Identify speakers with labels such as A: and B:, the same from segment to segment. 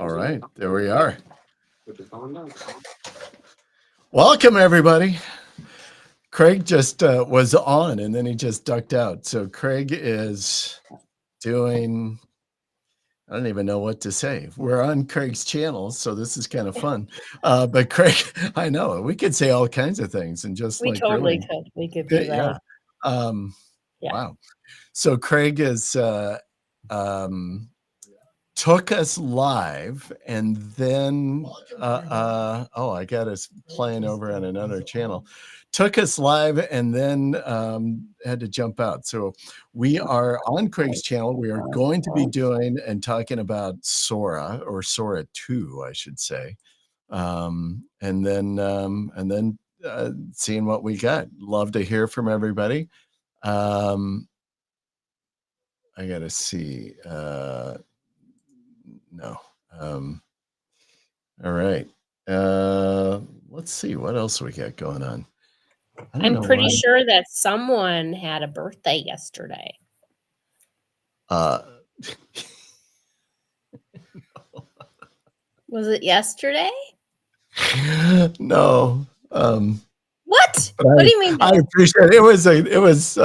A: All right, there we are. Welcome, everybody. Craig just was on and then he just ducked out. So Craig is doing, I don't even know what to say. We're on Craig's channel, so this is kind of fun. But Craig, I know we could say all kinds of things and just
B: We
A: like
B: totally
A: really,
B: could. We could be
A: yeah.
B: like, yeah.
A: Wow. So Craig is took us live and then I got us playing over on another channel, took us live and then had to jump out. So we are on Craig's channel. We are going to be doing and talking about Sora, or Sora 2 I should say, and then seeing what we got. Love to hear from everybody. I gotta see. No. All right. Let's see what else we got going on.
B: I'm pretty sure that someone had a birthday yesterday. Was it yesterday?
A: No.
B: What? What do you mean?
A: I appreciate it. It was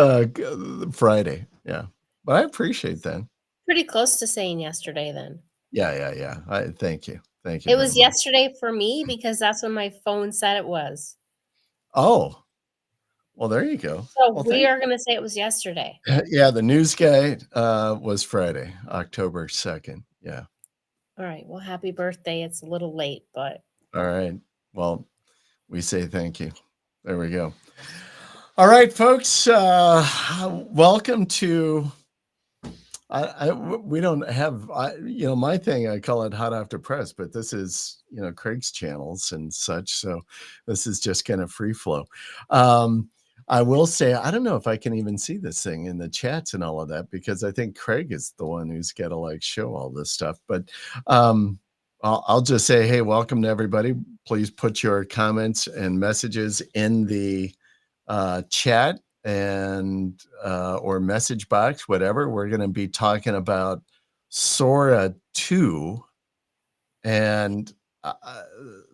A: Friday. Yeah. But I appreciate that.
B: Pretty close to saying yesterday then.
A: Yeah. Thank you. Thank you.
B: It was yesterday for me because that's when my phone said it was.
A: Oh. Well, there you go.
B: So
A: well,
B: we are going to say it was yesterday.
A: Yeah, the news guy was Friday, October 2nd. Yeah.
B: All right. Well, happy birthday. It's a little late, but.
A: All right. Well, we say thank you. There we go. All right, folks. Welcome to. We don't have. My thing. I call it Hot After Press, but this is Craig's channels and such. So this is just kind of free flow. I will say I don't know if I can even see this thing in the chats and all of that because I think Craig is the one who's got to show all this stuff. But I'll just say, hey, welcome to everybody. Please put your comments and messages in the chat and or message box, whatever. We're going to be talking about Sora 2, and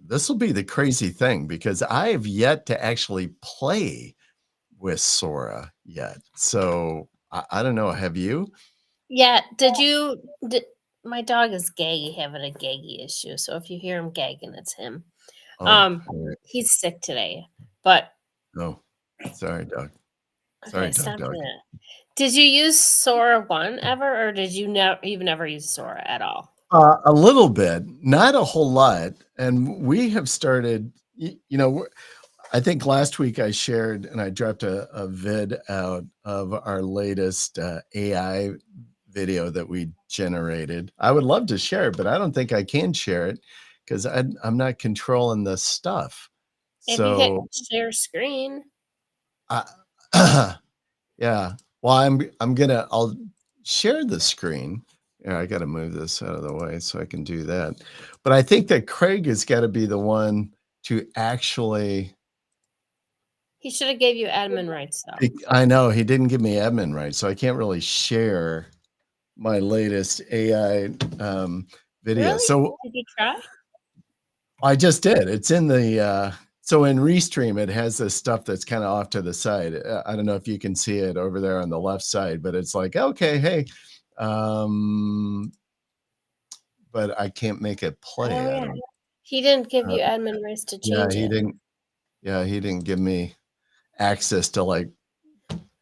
A: this will be the crazy thing because I have yet to actually play with Sora yet. So I don't know. Have you?
B: Yeah. My dog is gaggy, having a gaggy issue. So if you hear him gagging, it's him.
A: Right.
B: He's sick today, but.
A: Oh, sorry, dog.
B: Sorry, stop that. Did you use Sora 1 ever, or did you've never used Sora at all?
A: A little bit, not a whole lot. And we have started, I think last week I shared and I dropped a vid out of our latest AI video that we generated. I would love to share it, but I don't think I can share it because I'm not controlling the stuff.
B: If you hit share screen.
A: Yeah. Well, I'll share the screen. Yeah, I got to move this out of the way so I can do that. But I think that Craig has got to be the one to actually.
B: He should have gave you admin rights, though.
A: I know he didn't give me admin rights, so I can't really share my latest AI video.
B: Really?
A: So
B: did you try?
A: I just did. It's in the. So in Restream, it has this stuff that's kind of off to the side. I don't know if you can see it over there on the left side, but it's like, okay, hey. But I can't make it play.
B: Oh, yeah. He didn't give you admin rights to change
A: he didn't. Yeah, he didn't give me access to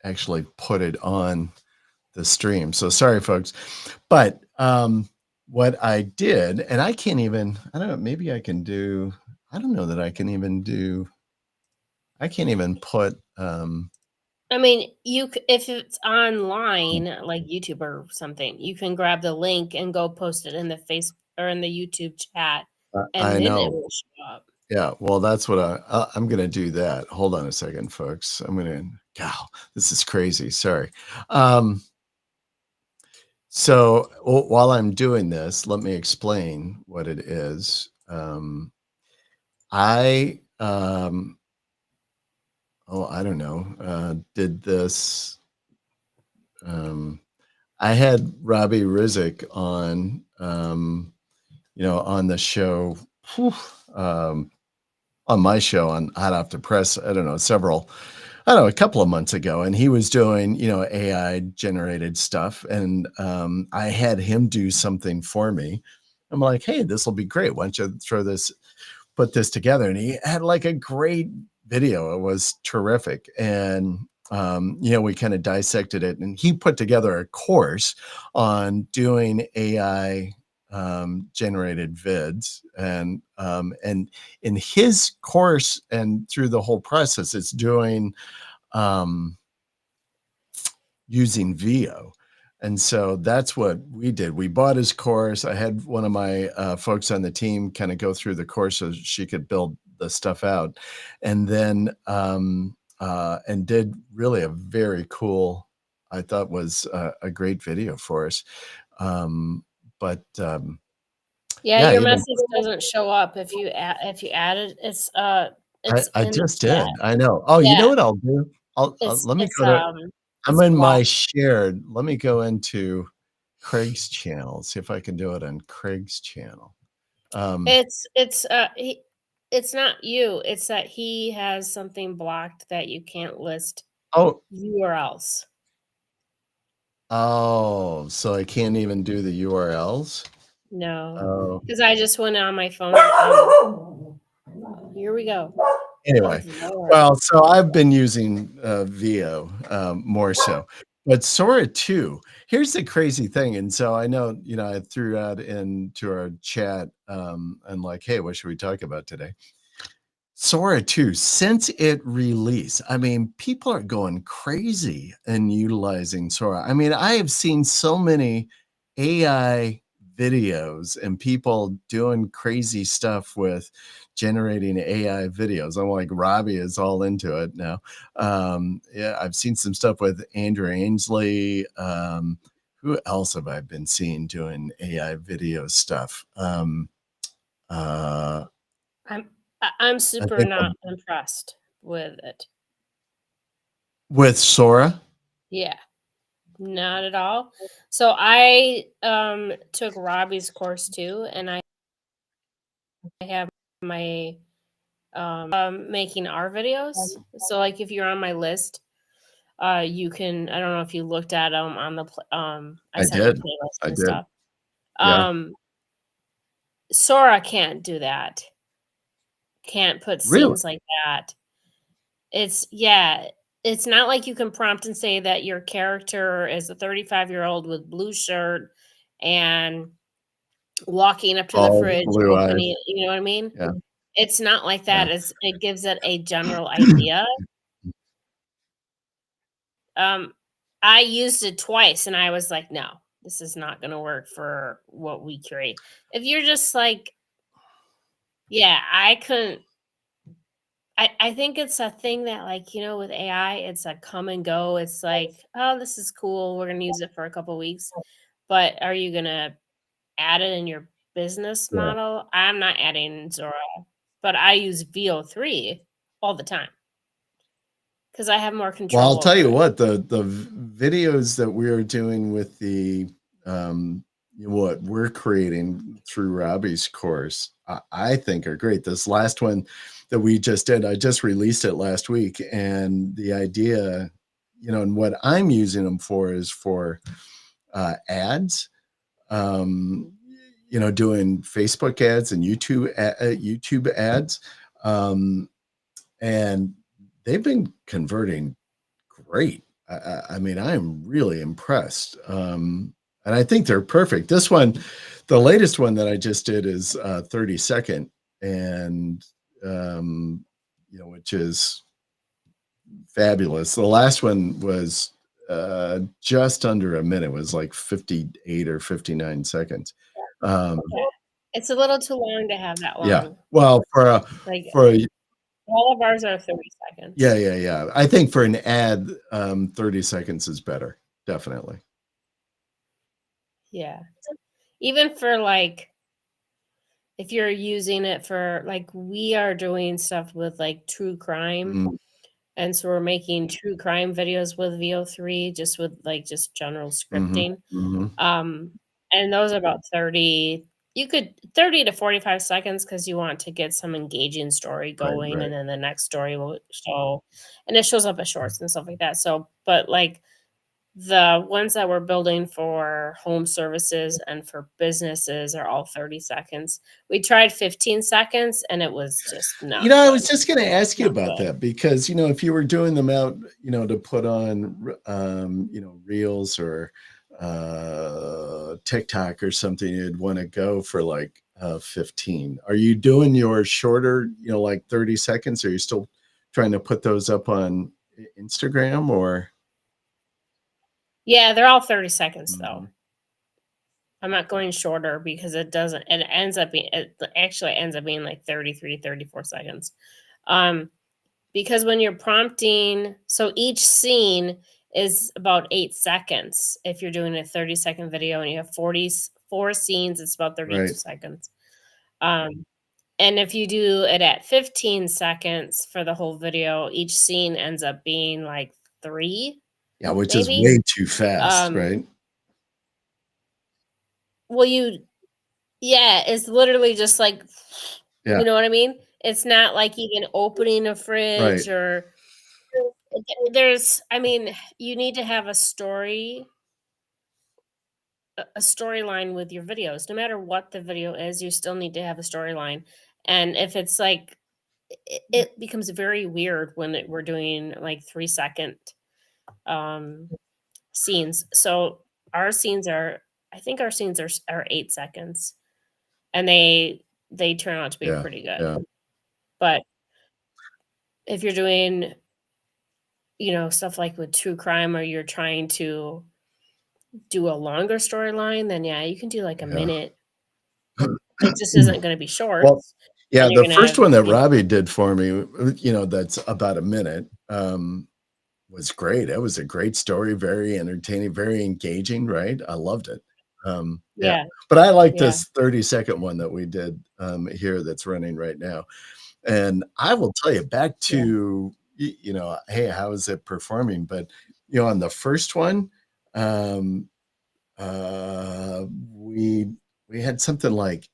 A: actually put it on the stream. So sorry, folks. But what I did, and I can't even. I don't know. Maybe I can do. I don't know that I can even do. I can't even put.
B: I mean, if it's online, like YouTube or something, you can grab the link and go post it in the Facebook or in the YouTube chat, and then it will show up.
A: Yeah, well, that's what I'm going to do that. Hold on a second, folks. I'm going to. Wow, this is crazy. Sorry. So while I'm doing this, let me explain what it is. I don't know. Did this. I had Robbie Rizek on, on the show, whew, um, on my show on Hot Off the Press, I don't know, a couple of months ago, and he was doing, AI generated stuff, and I had him do something for me. I'm like, hey, this will be great. Why don't you put this together? And he had like a great video. It was terrific. And we kind of dissected it, and he put together a course on doing AI generated vids, and in his course and through the whole process, it's doing um, using VO. And so that's what we did. We bought his course. I had one of my folks on the team kind of go through the course so she could build the stuff out, and then and did really a very cool, I thought was a great video for us. But
B: Yeah,
A: yeah,
B: your
A: even
B: message doesn't show up if you add it.
A: I,
B: It's
A: I
B: in the
A: just
B: chat.
A: did. I know. Oh, you
B: Yeah,
A: know what I'll do? Let me
B: it's
A: go to. I'm
B: it's
A: in my
B: blocked.
A: shared. Let me go into Craig's channel, see if I can do it on Craig's channel.
B: It's not you. It's that he has something blocked that you can't list
A: Oh,
B: URLs.
A: oh, so I can't even do the URLs?
B: No,
A: Oh,
B: because I just went on my phone. Here we go.
A: anyway.
B: Good lord.
A: Well, so I've been using VO more so, but Sora 2, here's the crazy thing. And so I know, I threw out into our chat and like, hey, what should we talk about today? Sora 2, since it released, I mean, people are going crazy and utilizing Sora. I mean, I have seen so many AI videos and people doing crazy stuff with generating AI videos. I'm like, Robbie is all into it now. Yeah, I've seen some stuff with Andrew Ainsley. Who else have I been seeing doing AI video stuff? Uh,
B: I'm I'm
A: I
B: super
A: think
B: not impressed with it.
A: with Sora.
B: Yeah, not at all. So I took Robbie's course too, and I have my making our videos. So like if you're on my list, you can, I don't know if you looked at them on the I
A: I
B: sent you
A: did.
B: playlists
A: I
B: and
A: did.
B: stuff.
A: Yeah.
B: Um Sora can't do that. Can't put
A: Really?
B: scenes like that. Yeah, it's not like you can prompt and say that your character is a 35-year-old with blue shirt and walking up to the
A: All
B: fridge,
A: blue eyes.
B: opening it, you know what I mean?
A: Yeah.
B: It's not like
A: Yeah.
B: that. It gives it a general idea. Um, I used it twice and I was like, "No, this is not gonna work for what we create." If you're just like, yeah, I couldn't. I think it's a thing that, like, with AI, it's a come and go. It's like, "Oh, this is cool. We're gonna use it for a couple weeks." But are you gonna add it in your business
A: Yeah.
B: model? I'm not adding Zora, but I use VO3 all the time because I have more
A: Well, I'll
B: control
A: tell
B: over
A: you
B: it.
A: what, the videos that we are doing with um, what we're creating through Robbie's course, I think are great. This last one that we just did, I just released it last week, and the idea, and what I'm using them for is for ads, um, doing Facebook ads and YouTube ads, um, and they've been converting great. I mean, I am really impressed, and I think they're perfect. This one, the latest one that I just did is 30-second, and which is fabulous. The last one was just under a minute. It was like 58 or 59 seconds. Um,
B: Yeah. It's a little too long to have that
A: yeah.
B: long.
A: Well,
B: Like,
A: for a
B: all of ours are 30
A: yeah,
B: seconds.
A: yeah, yeah. I think for an ad, 30 seconds is better. Definitely.
B: Yeah. Even for, like, if you're using it for, like, we are doing stuff with, like, true crime,
A: Mhm,
B: and so we're making true crime videos with VO3 just with, like, just general
A: mhm,
B: scripting.
A: mhm.
B: Um, and those are about 30. You could 30 to 45 seconds because you want to get some engaging story
A: Right,
B: going,
A: right.
B: and then the next story will show, and it shows up as shorts and stuff like that. So, but like the ones that we're building for home services and for businesses are all 30 seconds. We tried 15 seconds and it was just not
A: I
B: good.
A: was just gonna ask you
B: Not
A: about
B: good.
A: that because, if you were doing them out, to put on, reels or, TikTok or something, you'd wanna go for, like, 15. Are you doing your shorter, like 30 seconds? Are you still trying to put those up on Instagram or?
B: Yeah, they're all 30 seconds though.
A: Mhm.
B: I'm not going shorter because it doesn't, it ends up being, it actually ends up being like 33, 34 seconds. Um, because when you're prompting, so each scene is about 8 seconds. If you're doing a 30-second video and you have 44 scenes, it's about 32
A: Right.
B: seconds. Um, and if you do it at 15 seconds for the whole video, each scene ends up being like three,
A: Yeah, which is
B: maybe.
A: way too fast,
B: Um,
A: right?
B: well, yeah, it's literally just like,
A: Yeah,
B: you know what I mean? It's not like even opening a fridge
A: right.
B: or there's, I mean, you need to have a story, a storyline with your videos. No matter what the video is, you still need to have a storyline. And if it's like, it becomes very weird when we're doing like 3 second um, scenes. So our scenes are, I think our scenes are 8 seconds, and they turn out to be
A: Yeah,
B: pretty good.
A: yeah,
B: But if you're doing, stuff like with true crime, or you're trying to do a longer storyline, then yeah, you can do like a
A: yeah.
B: minute. It just isn't going to be
A: Well,
B: shorts,
A: yeah,
B: and you're
A: the
B: going to
A: first
B: have,
A: one that Robbie did for me, that's about a minute, was great. It was a great story, very entertaining, very engaging, right? I loved it. Yeah,
B: yeah,
A: but I like
B: yeah,
A: this 30-second one that we did, here that's running right now, and I will tell you back
B: yeah.
A: to, "Hey, how is it performing?" But, on the first one, um, uh, we we had something like,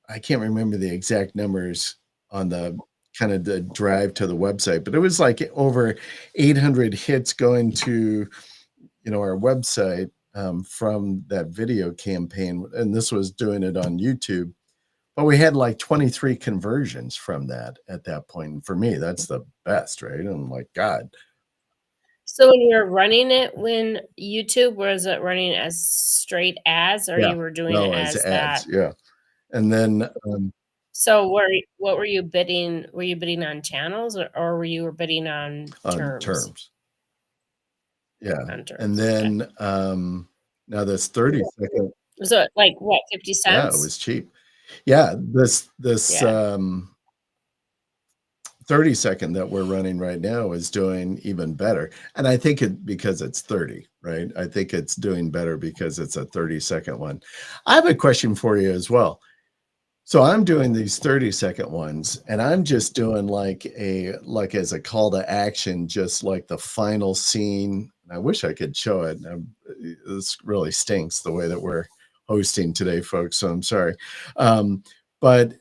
A: I can't remember the exact numbers on the kind of the drive to the website, but it was like over 800 hits going to, our website, from that video campaign, and this was doing it on YouTube. But we had like 23 conversions from that at that point. And for me, that's the best, right? And I'm like, God,
B: So when you're running it, when YouTube, was it running as straight ads, or
A: yeah,
B: you were doing it
A: no, as
B: as
A: ads,
B: that?
A: yeah. And then,
B: So what were you bidding? Were you bidding on channels, or were you bidding on
A: on
B: terms?
A: terms, yeah.
B: On
A: And
B: terms. Okay.
A: then, now this 30-second,
B: So like what, 50
A: yeah, it
B: cents?
A: was cheap. Yeah, this,
B: Yeah.
A: 30-second that we're running right now is doing even better, and I think it because it's 30, right? I think it's doing better because it's a 30-second one. I have a question for you as well. So I'm doing these 30-second ones, and I'm just doing like as a call to action, just like the final scene. I wish I could show it. This really stinks the way that we're hosting today, folks. So I'm sorry. But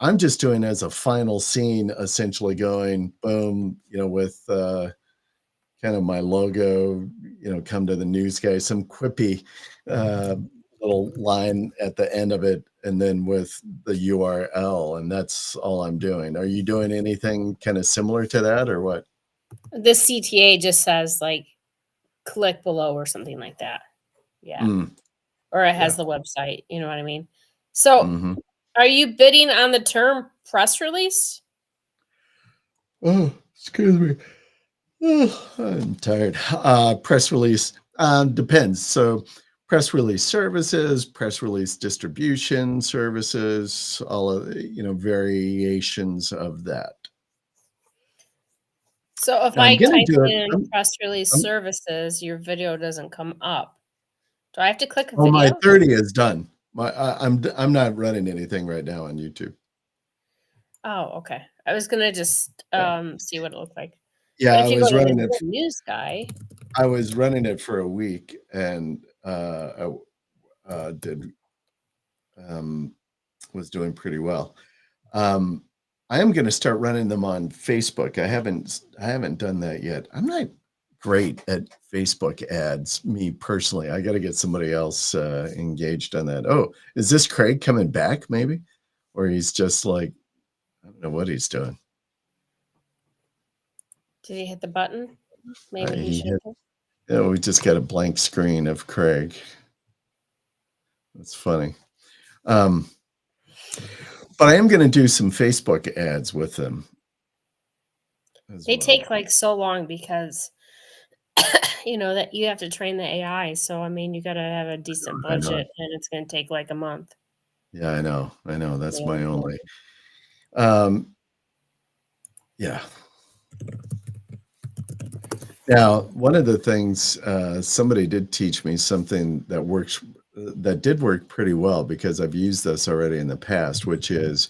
A: I'm just doing as a final scene, essentially going boom, with kind of my logo, come to the news guy, some quippy uh, little line at the end of it, and then with the URL, and that's all I'm doing. Are you doing anything kind of similar to that or what?
B: The CTA just says like click below or something like that. Yeah.
A: Mm,
B: Or it has
A: yeah.
B: the website, you know what I mean? So,
A: Hmm.
B: are you bidding on the term press release?
A: Oh, excuse me. I'm tired. Press release depends. So, press release services, press release distribution services, all of variations of that.
B: So, if
A: Now I'm
B: I
A: gonna
B: type
A: do it.
B: in press release
A: I'm
B: services, your video doesn't come up. Do I have to click a
A: Oh, my
B: video?
A: 30 is done. I'm not running anything right now on YouTube.
B: Oh, okay. I was gonna just
A: Yeah.
B: see what it looked like.
A: Yeah,
B: But if you go to the news guy,
A: I was running it for a week and, I did um, was doing pretty well. Um, I am going to start running them on Facebook. I haven't done that yet. I'm not great at Facebook ads, me personally. I got to get somebody else engaged on that. Oh, is this Craig coming back? Maybe, or he's just like, I don't know what he's doing.
B: Did he hit the button? Maybe he
A: He
B: should
A: hit.
B: have.
A: We just got a blank screen of Craig. That's funny. Um, but I am going to do some Facebook ads with them as
B: They
A: well.
B: take like so long because that you have to train the AI. So I mean, you got to have a decent
A: I know.
B: budget, and it's going to take like a month.
A: Yeah, I know. I know. That's
B: Yeah.
A: my only. Um, yeah. Now, one of the things somebody did teach me something that did work pretty well because I've used this already in the past, which is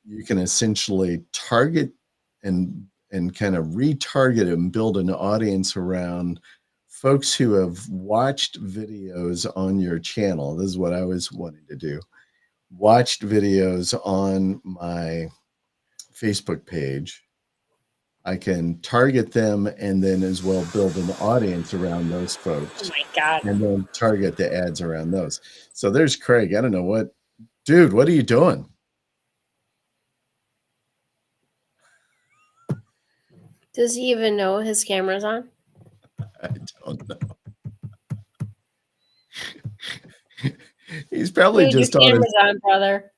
A: you can essentially target and kind of retarget and build an audience around folks who have watched videos on your channel. This is what I was wanting to do. Watched videos on my Facebook page. I can target them and then as well build an audience around those
B: Oh
A: folks
B: my god.
A: and then target the ads around those. So there's Craig. I don't know what, dude, what are you doing?
B: Does he even know his camera's on?
A: I don't know. He's probably
B: Dude, your
A: just on his
B: camera's on, brother.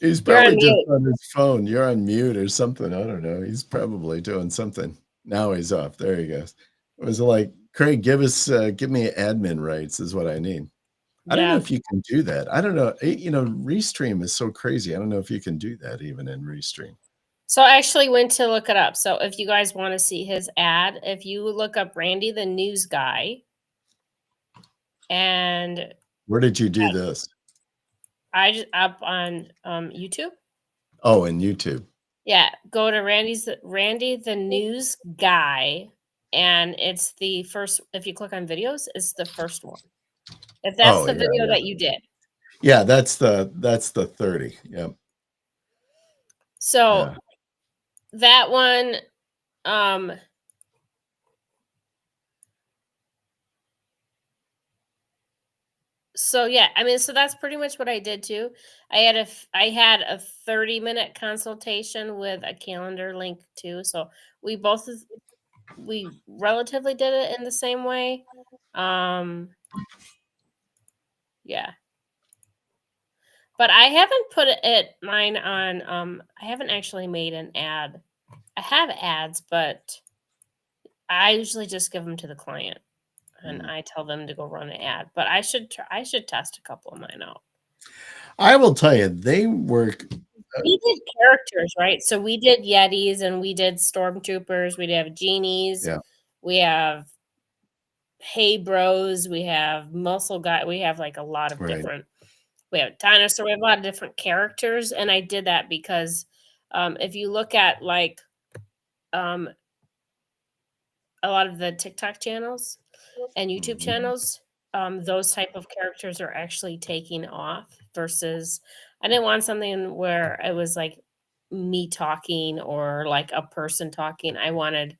A: he's
B: You're on
A: probably just
B: mute.
A: on his phone. You're on mute or something. I don't know. He's probably doing something. Now he's off. There he goes. It was like, Craig, give me admin rights is what I need. I don't know
B: Yeah.
A: if you can do that. I don't know. Restream is so crazy. I don't know if you can do that even in Restream.
B: So I actually went to look it up. So if you guys want to see his ad, if you look up Randy the news guy, and
A: Where did you do this?
B: I just up on YouTube.
A: Oh, in YouTube.
B: Yeah, go to Randy the news guy, and it's the first. If you click on videos, it's the first one. If that's
A: Oh,
B: the
A: yeah,
B: video
A: yeah.
B: that you did.
A: Yeah, that's the 30. Yep.
B: So
A: Yeah.
B: that one, um, so yeah, I mean, so that's pretty much what I did too. I had a 30-minute consultation with a calendar link too. So we both we relatively did it in the same way. Um, yeah. But I haven't put mine on I haven't actually made an ad. I have ads, but I usually just give them to the client and
A: Mm.
B: I tell them to go run an ad. But I should test a couple of mine out.
A: I will tell you, they work.
B: We did characters, right? So we did Yetis and we did stormtroopers, we have genies,
A: Yeah,
B: we have hey bros, we have muscle guy, we have like a lot of
A: right.
B: different we have dinosaur, we have a lot of different characters. And I did that because if you look at like um a lot of the TikTok channels and YouTube
A: Mhm.
B: channels, those type of characters are actually taking off versus I didn't want something where it was like me talking or like a person talking. I wanted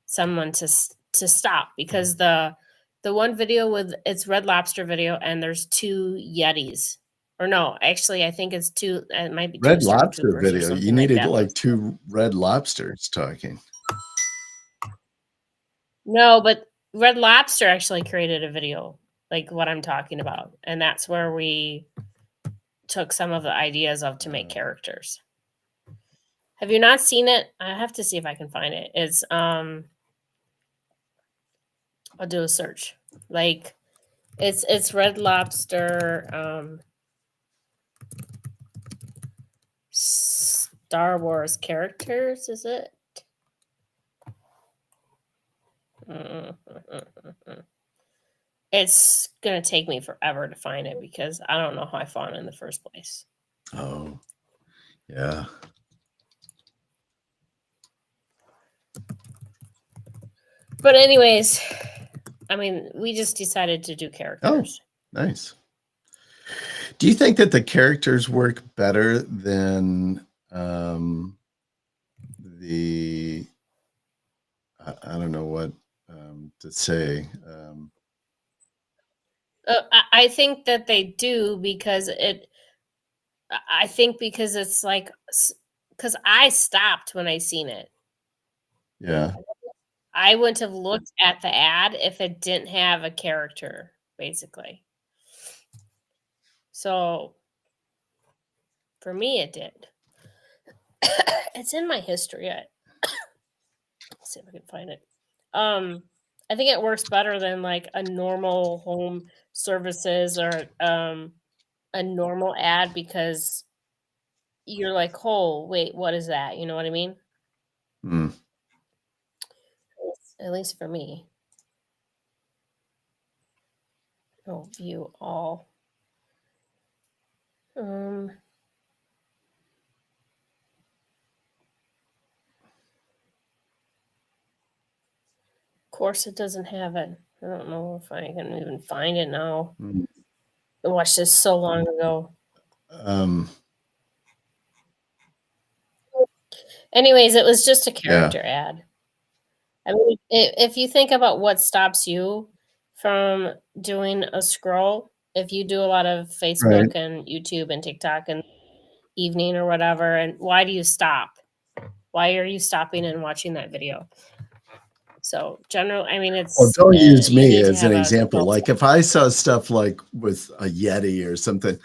B: someone to stop because the one video with it's Red Lobster video and there's two Yetis. Or no, actually I think it's two it might be two
A: Red Lobster
B: stormtroopers or
A: video. You
B: something like
A: needed
B: that.
A: like two red lobsters talking.
B: No, but Red Lobster actually created a video like what I'm talking about, and that's where we took some of the ideas of to make
A: Uh,
B: characters. Have you not seen it? I have to see if I can find it. It's I'll do a search. Like it's Red Lobster Star Wars characters, is it? It's gonna take me forever to find it because I don't know how I found it in the first place.
A: oh, yeah.
B: But anyways, I mean, we just decided to do
A: Oh,
B: characters.
A: nice. Do you think that the characters work better than the I don't know what to say.
B: I think that they do because I think because it's like, because I stopped when I seen it.
A: Yeah.
B: I wouldn't have looked at the ad if it didn't have a character, basically. So for me, it did. It's in my history. Let's see if I can find it. Um, I think it works better than like a normal home services or a normal ad because you're like, oh, wait, what is that? You know what I mean?
A: Mm.
B: At least for me. Oh, view all. Um, of course, it doesn't have it. I don't know if I can even find it now.
A: Mm.
B: I watched this so long ago.
A: Um,
B: Anyways, it was just a
A: yeah.
B: character ad. I mean, if you think about what stops you from doing a scroll, if you do a lot of
A: Right.
B: Facebook and YouTube and TikTok and evening or whatever, and why do you stop? Why are you stopping and watching that video? So, general, I mean,
A: Well,
B: it's
A: don't use
B: you
A: me
B: need to
A: as an
B: have a
A: example.
B: well.
A: Like if I saw stuff like with a Yeti or something,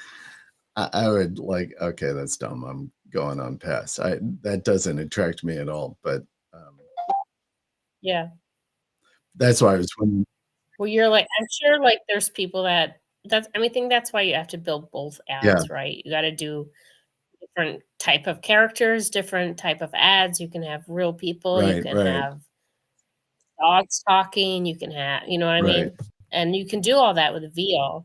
A: I would like, okay, that's dumb. I'm going on past. That doesn't attract me at all. But
B: Yeah.
A: that's why I was wondering.
B: Well, you're like, I'm sure like there's people that's I mean, I think that's why you have to build both
A: Yeah.
B: ads, right? You got to do different type of characters, different type of ads. You can have real people, you
A: Right.
B: can
A: Right.
B: have dogs talking, you can have, you know what I
A: Right.
B: mean? And you can do all that with VO.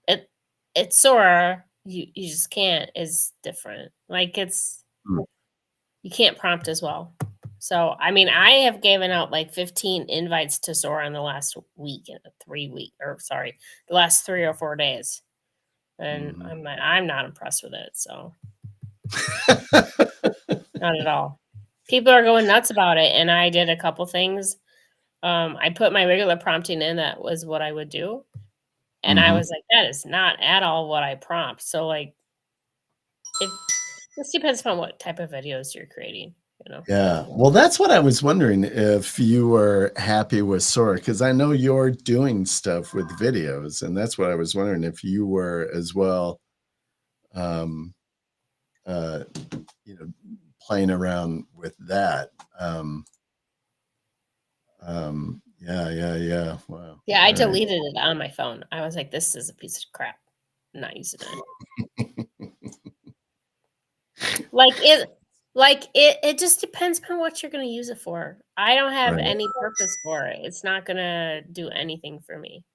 B: It it's Sora, you just can't is different. Like
A: Mm.
B: you can't prompt as well. So, I mean, I have given out like 15 invites to Sora in the last week, in 3 week, or sorry, the last 3 or 4 days, and
A: Mhm.
B: I'm not impressed with it. So, not at all. People are going nuts about it, and I did a couple things. I put my regular prompting in. That was what I would do, and I
A: Mhm.
B: was like, that is not at all what I prompt. So, like, if this depends upon what type of videos you're creating, you know.
A: Yeah. Well, that's what I was wondering if you were happy with Sora, because I know you're doing stuff with videos, and that's what I was wondering if you were as well, um, uh, you know, playing around with that. Yeah, yeah, yeah. Wow.
B: Yeah, I
A: All right.
B: deleted it on my phone. I was like, "This is a piece of crap. I'm not using it." Like, it just depends on what you're gonna use it for. I don't have
A: Right.
B: any purpose for it. It's not gonna do anything for me.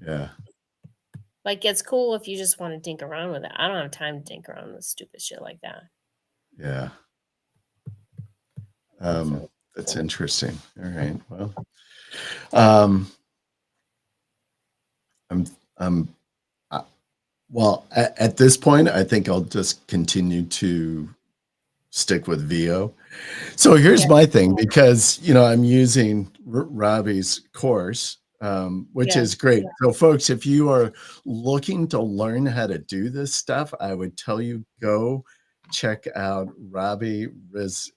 A: Yeah.
B: Like, it's cool if you just wanna dink around with it. I don't have time to dink around with stupid shit like that.
A: Yeah.
B: So
A: That's interesting. All right. Well, um, I'm, I'm, uh, well, at this point, I think I'll just continue to stick with VO. So here's
B: yeah,
A: my thing, because I'm using Robbie's course, which
B: yeah.
A: is great. So folks, if you are looking to learn how to do this stuff, I would tell you go check out Robbie Riz,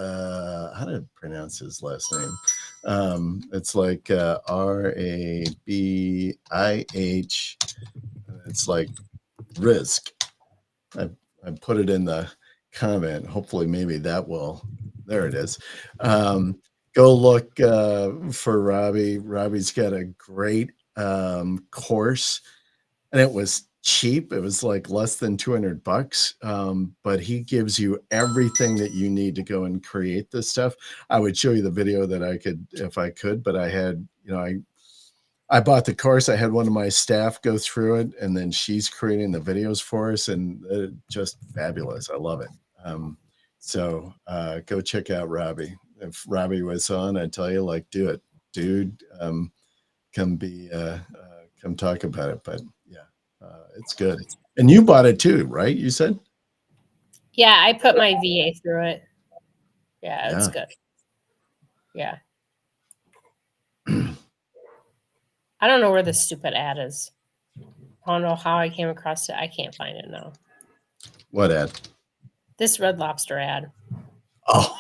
A: how to pronounce his last name. It's like Rabih. It's like Risk. I, I put it in the comment. Hopefully, maybe that will. There it is. Go look for Robbie. Robbie's got a great course, and it was cheap. It was like less than $200, but he gives you everything that you need to go and create this stuff. I would show you the video that I could if I could, but I had, I bought the course. I had one of my staff go through it, and then she's creating the videos for us, and just fabulous. I love it. So go check out Robbie. If Robbie was on, I'd tell you, like, do it, dude. Come be, come talk about it. But yeah, it's good. And you bought it too, right? You said?
B: Yeah, I put my VA through it. Yeah, it's
A: Yeah.
B: good. Yeah. I don't know where this stupid ad is. I don't know how I came across it. I can't find it now.
A: What ad?
B: This Red Lobster ad.
A: Oh,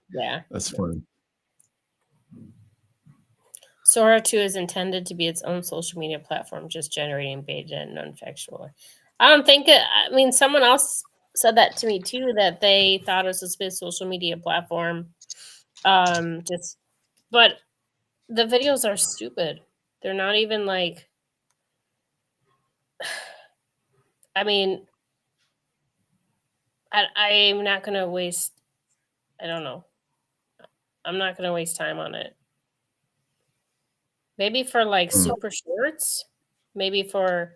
B: Yeah.
A: that's funny.
B: Sora 2 is intended to be its own social media platform, just generating beta and non-factual. I don't think it, I mean, someone else said that to me too, that they thought it was supposed to be a social media platform. Just, but the videos are stupid. They're not even like, I mean, I'm not going to waste, I don't know. I'm not going to waste time on it. Maybe for like super shorts. Maybe for,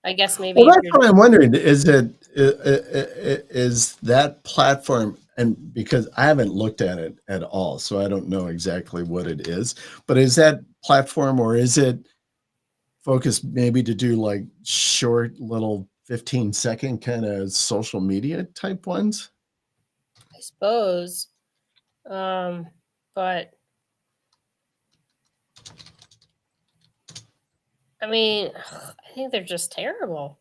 B: I guess maybe
A: Well,
B: if
A: that's
B: you're
A: what I'm wondering. Is that platform, and because I haven't looked at it at all, so I don't know exactly what it is, but is that platform, or is it focused maybe to do like short little 15-second kind of social media type ones?
B: I suppose. But I mean, I think they're just terrible.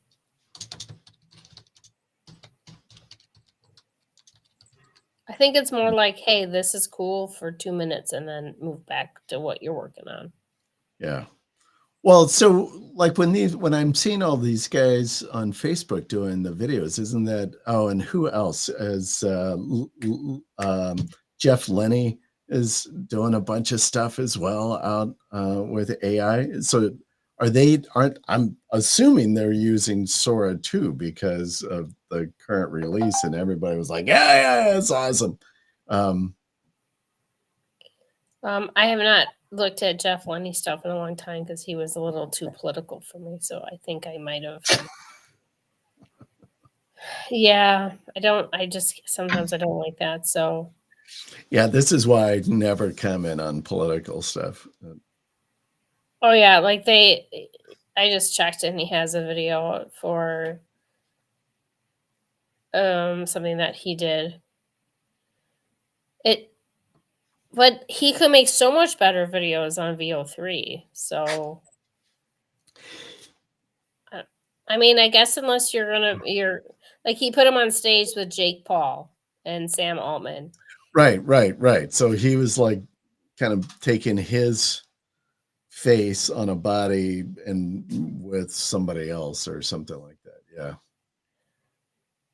B: I think it's more like, hey, this is cool for 2 minutes and then move back to what you're working on.
A: Yeah. Well, so like when I'm seeing all these guys on Facebook doing the videos, isn't that, oh, and who else is Jeff Lenny is doing a bunch of stuff as well out with AI. So aren't I'm assuming they're using Sora too because of the current release, and everybody was like, yeah, it's awesome.
B: I have not looked at Jeff Lenny stuff in a long time because he was a little too political for me. So I think I might have. Yeah, I just sometimes I don't like that. So
A: Yeah, this is why I never comment on political stuff.
B: oh yeah, like I just checked and he has a video for something that he did. It But he could make so much better videos on VO3. So I mean, I guess unless you're like he put him on stage with Jake Paul and Sam Altman.
A: Right. So he was like kind of taking his face on a body and with somebody else or something like that. Yeah.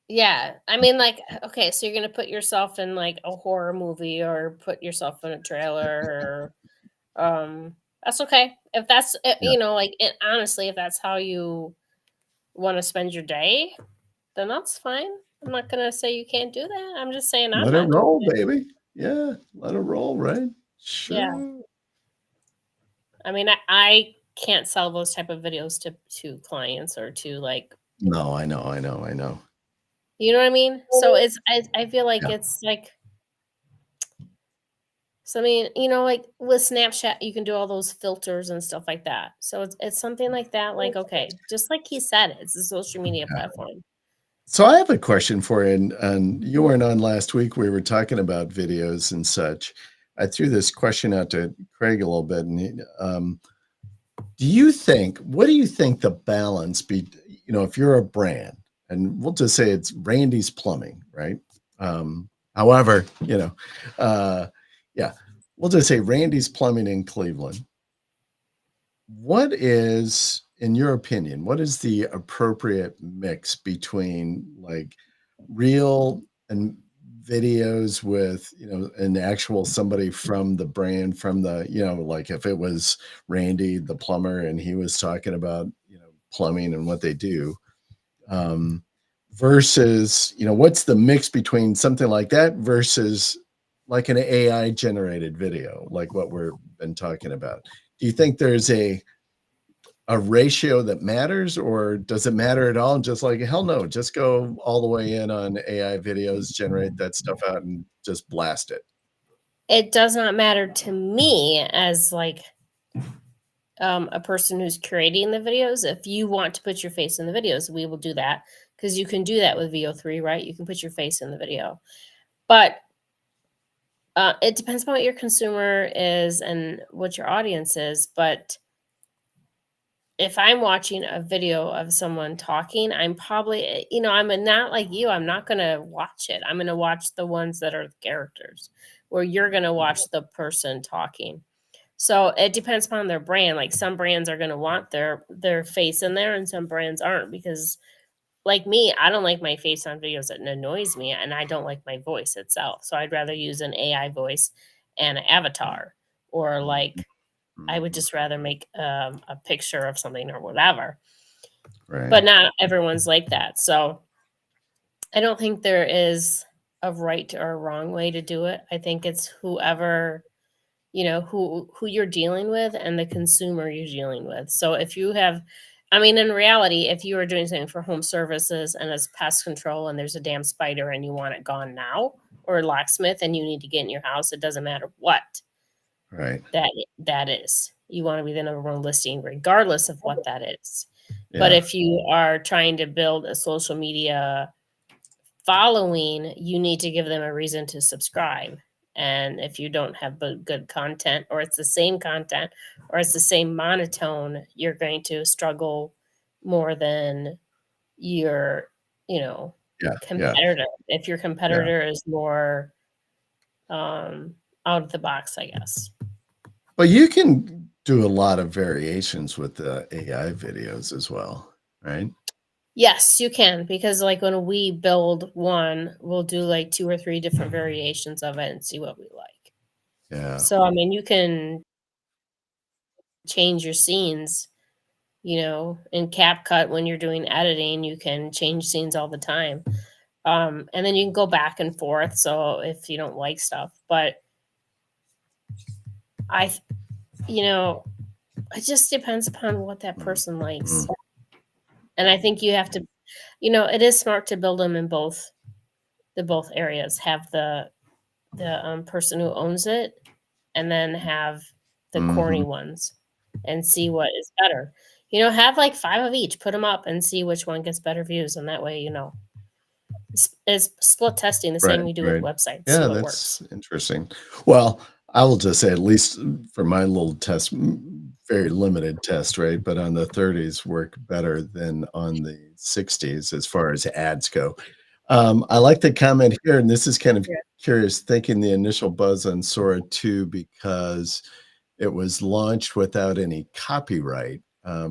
B: Yeah. I mean, like, okay, so you're gonna put yourself in like a horror movie or put yourself in a trailer or that's okay. If that's
A: Yeah.
B: like honestly, if that's how you want to spend your day, then that's fine. I'm not gonna say you can't do that. I'm just saying I'm
A: Let it
B: not doing
A: roll,
B: it.
A: baby. Yeah. Let it roll, right?
B: Yeah.
A: Sure.
B: I mean, I can't sell those type of videos to clients or to like,
A: No, I know.
B: you know what I mean? So I feel like
A: Yeah.
B: it's like something, like with Snapchat, you can do all those filters and stuff like that. So it's something like that. Like, okay, just like he said, it's a social media
A: Yeah.
B: platform.
A: So I have a question for you, and you weren't on last week. We were talking about videos and such. I threw this question out to Craig a little bit, and what do you think the balance if you're a brand, and we'll just say it's Randy's Plumbing, right? However, uh, yeah, we'll just say Randy's Plumbing in Cleveland. What is, in your opinion, what is the appropriate mix between like real and videos with, an actual somebody from the brand, from the, like if it was Randy the plumber and he was talking about, plumbing and what they do, um, versus, what's the mix between something like that versus like an AI generated video, like what we've been talking about? Do you think there's a ratio that matters, or does it matter at all? And just like, hell no, just go all the way in on AI videos, generate that stuff out, and just blast it.
B: It does not matter to me as like a person who's creating the videos. If you want to put your face in the videos, we will do that because you can do that with VO3, right? You can put your face in the video, but it depends on what your consumer is and what your audience is. But if I'm watching a video of someone talking, I'm probably, I'm not like you. I'm not going to watch it. I'm going to watch the ones that are the characters, where you're going to watch the person talking. So it depends upon their brand. Like some brands are going to want their face in there, and some brands aren't because, like me, I don't like my face on videos. That annoys me, and I don't like my voice itself. So I'd rather use an AI voice and an avatar, or like I would
A: Mhm.
B: just rather make a picture of something or whatever.
A: Right.
B: But not everyone's like that. So I don't think there is a right or a wrong way to do it. I think it's whoever, who you're dealing with and the consumer you're dealing with. So if you have, I mean, in reality, if you are doing something for home services and it's pest control and there's a damn spider and you want it gone now, or a locksmith and you need to get in your house, it doesn't matter what
A: Right.
B: that is. You want to be the number one listing regardless of what that is. But
A: Yeah.
B: if you are trying to build a social media following, you need to give them a reason to subscribe. And if you don't have good content, or it's the same content, or it's the same monotone, you're going to struggle more than your, you know,
A: Yeah. Yeah.
B: competitor. If your
A: Yeah.
B: competitor is more out of the box, I guess.
A: But you can do a lot of variations with the AI videos as well, right?
B: Yes, you can, because like when we build one, we'll do like 2 or 3 different variations of it and see what we like.
A: Yeah.
B: So, I mean, you can change your scenes, in CapCut when you're doing editing, you can change scenes all the time. And then you can go back and forth, so if you don't like stuff, but I th it just depends upon what that
A: Mm,
B: person likes.
A: mm,
B: And I think you have to, it is smart to build them in both areas. Have the person who owns it, and then have the corny
A: mhm.
B: ones, and see what is better. Have like 5 of each, put them up and see which one gets better views, and that way, it's split testing the
A: Right,
B: same we do with
A: right.
B: websites, see
A: Yeah,
B: what
A: that's
B: works.
A: interesting. Well, I will just say, at least for my little test, very limited test, right? But on the 30s work better than on the 60s as far as ads go. I like the comment here, and this is kind of
B: Yeah.
A: curious, thinking the initial buzz on Sora 2 because it was launched without any copyright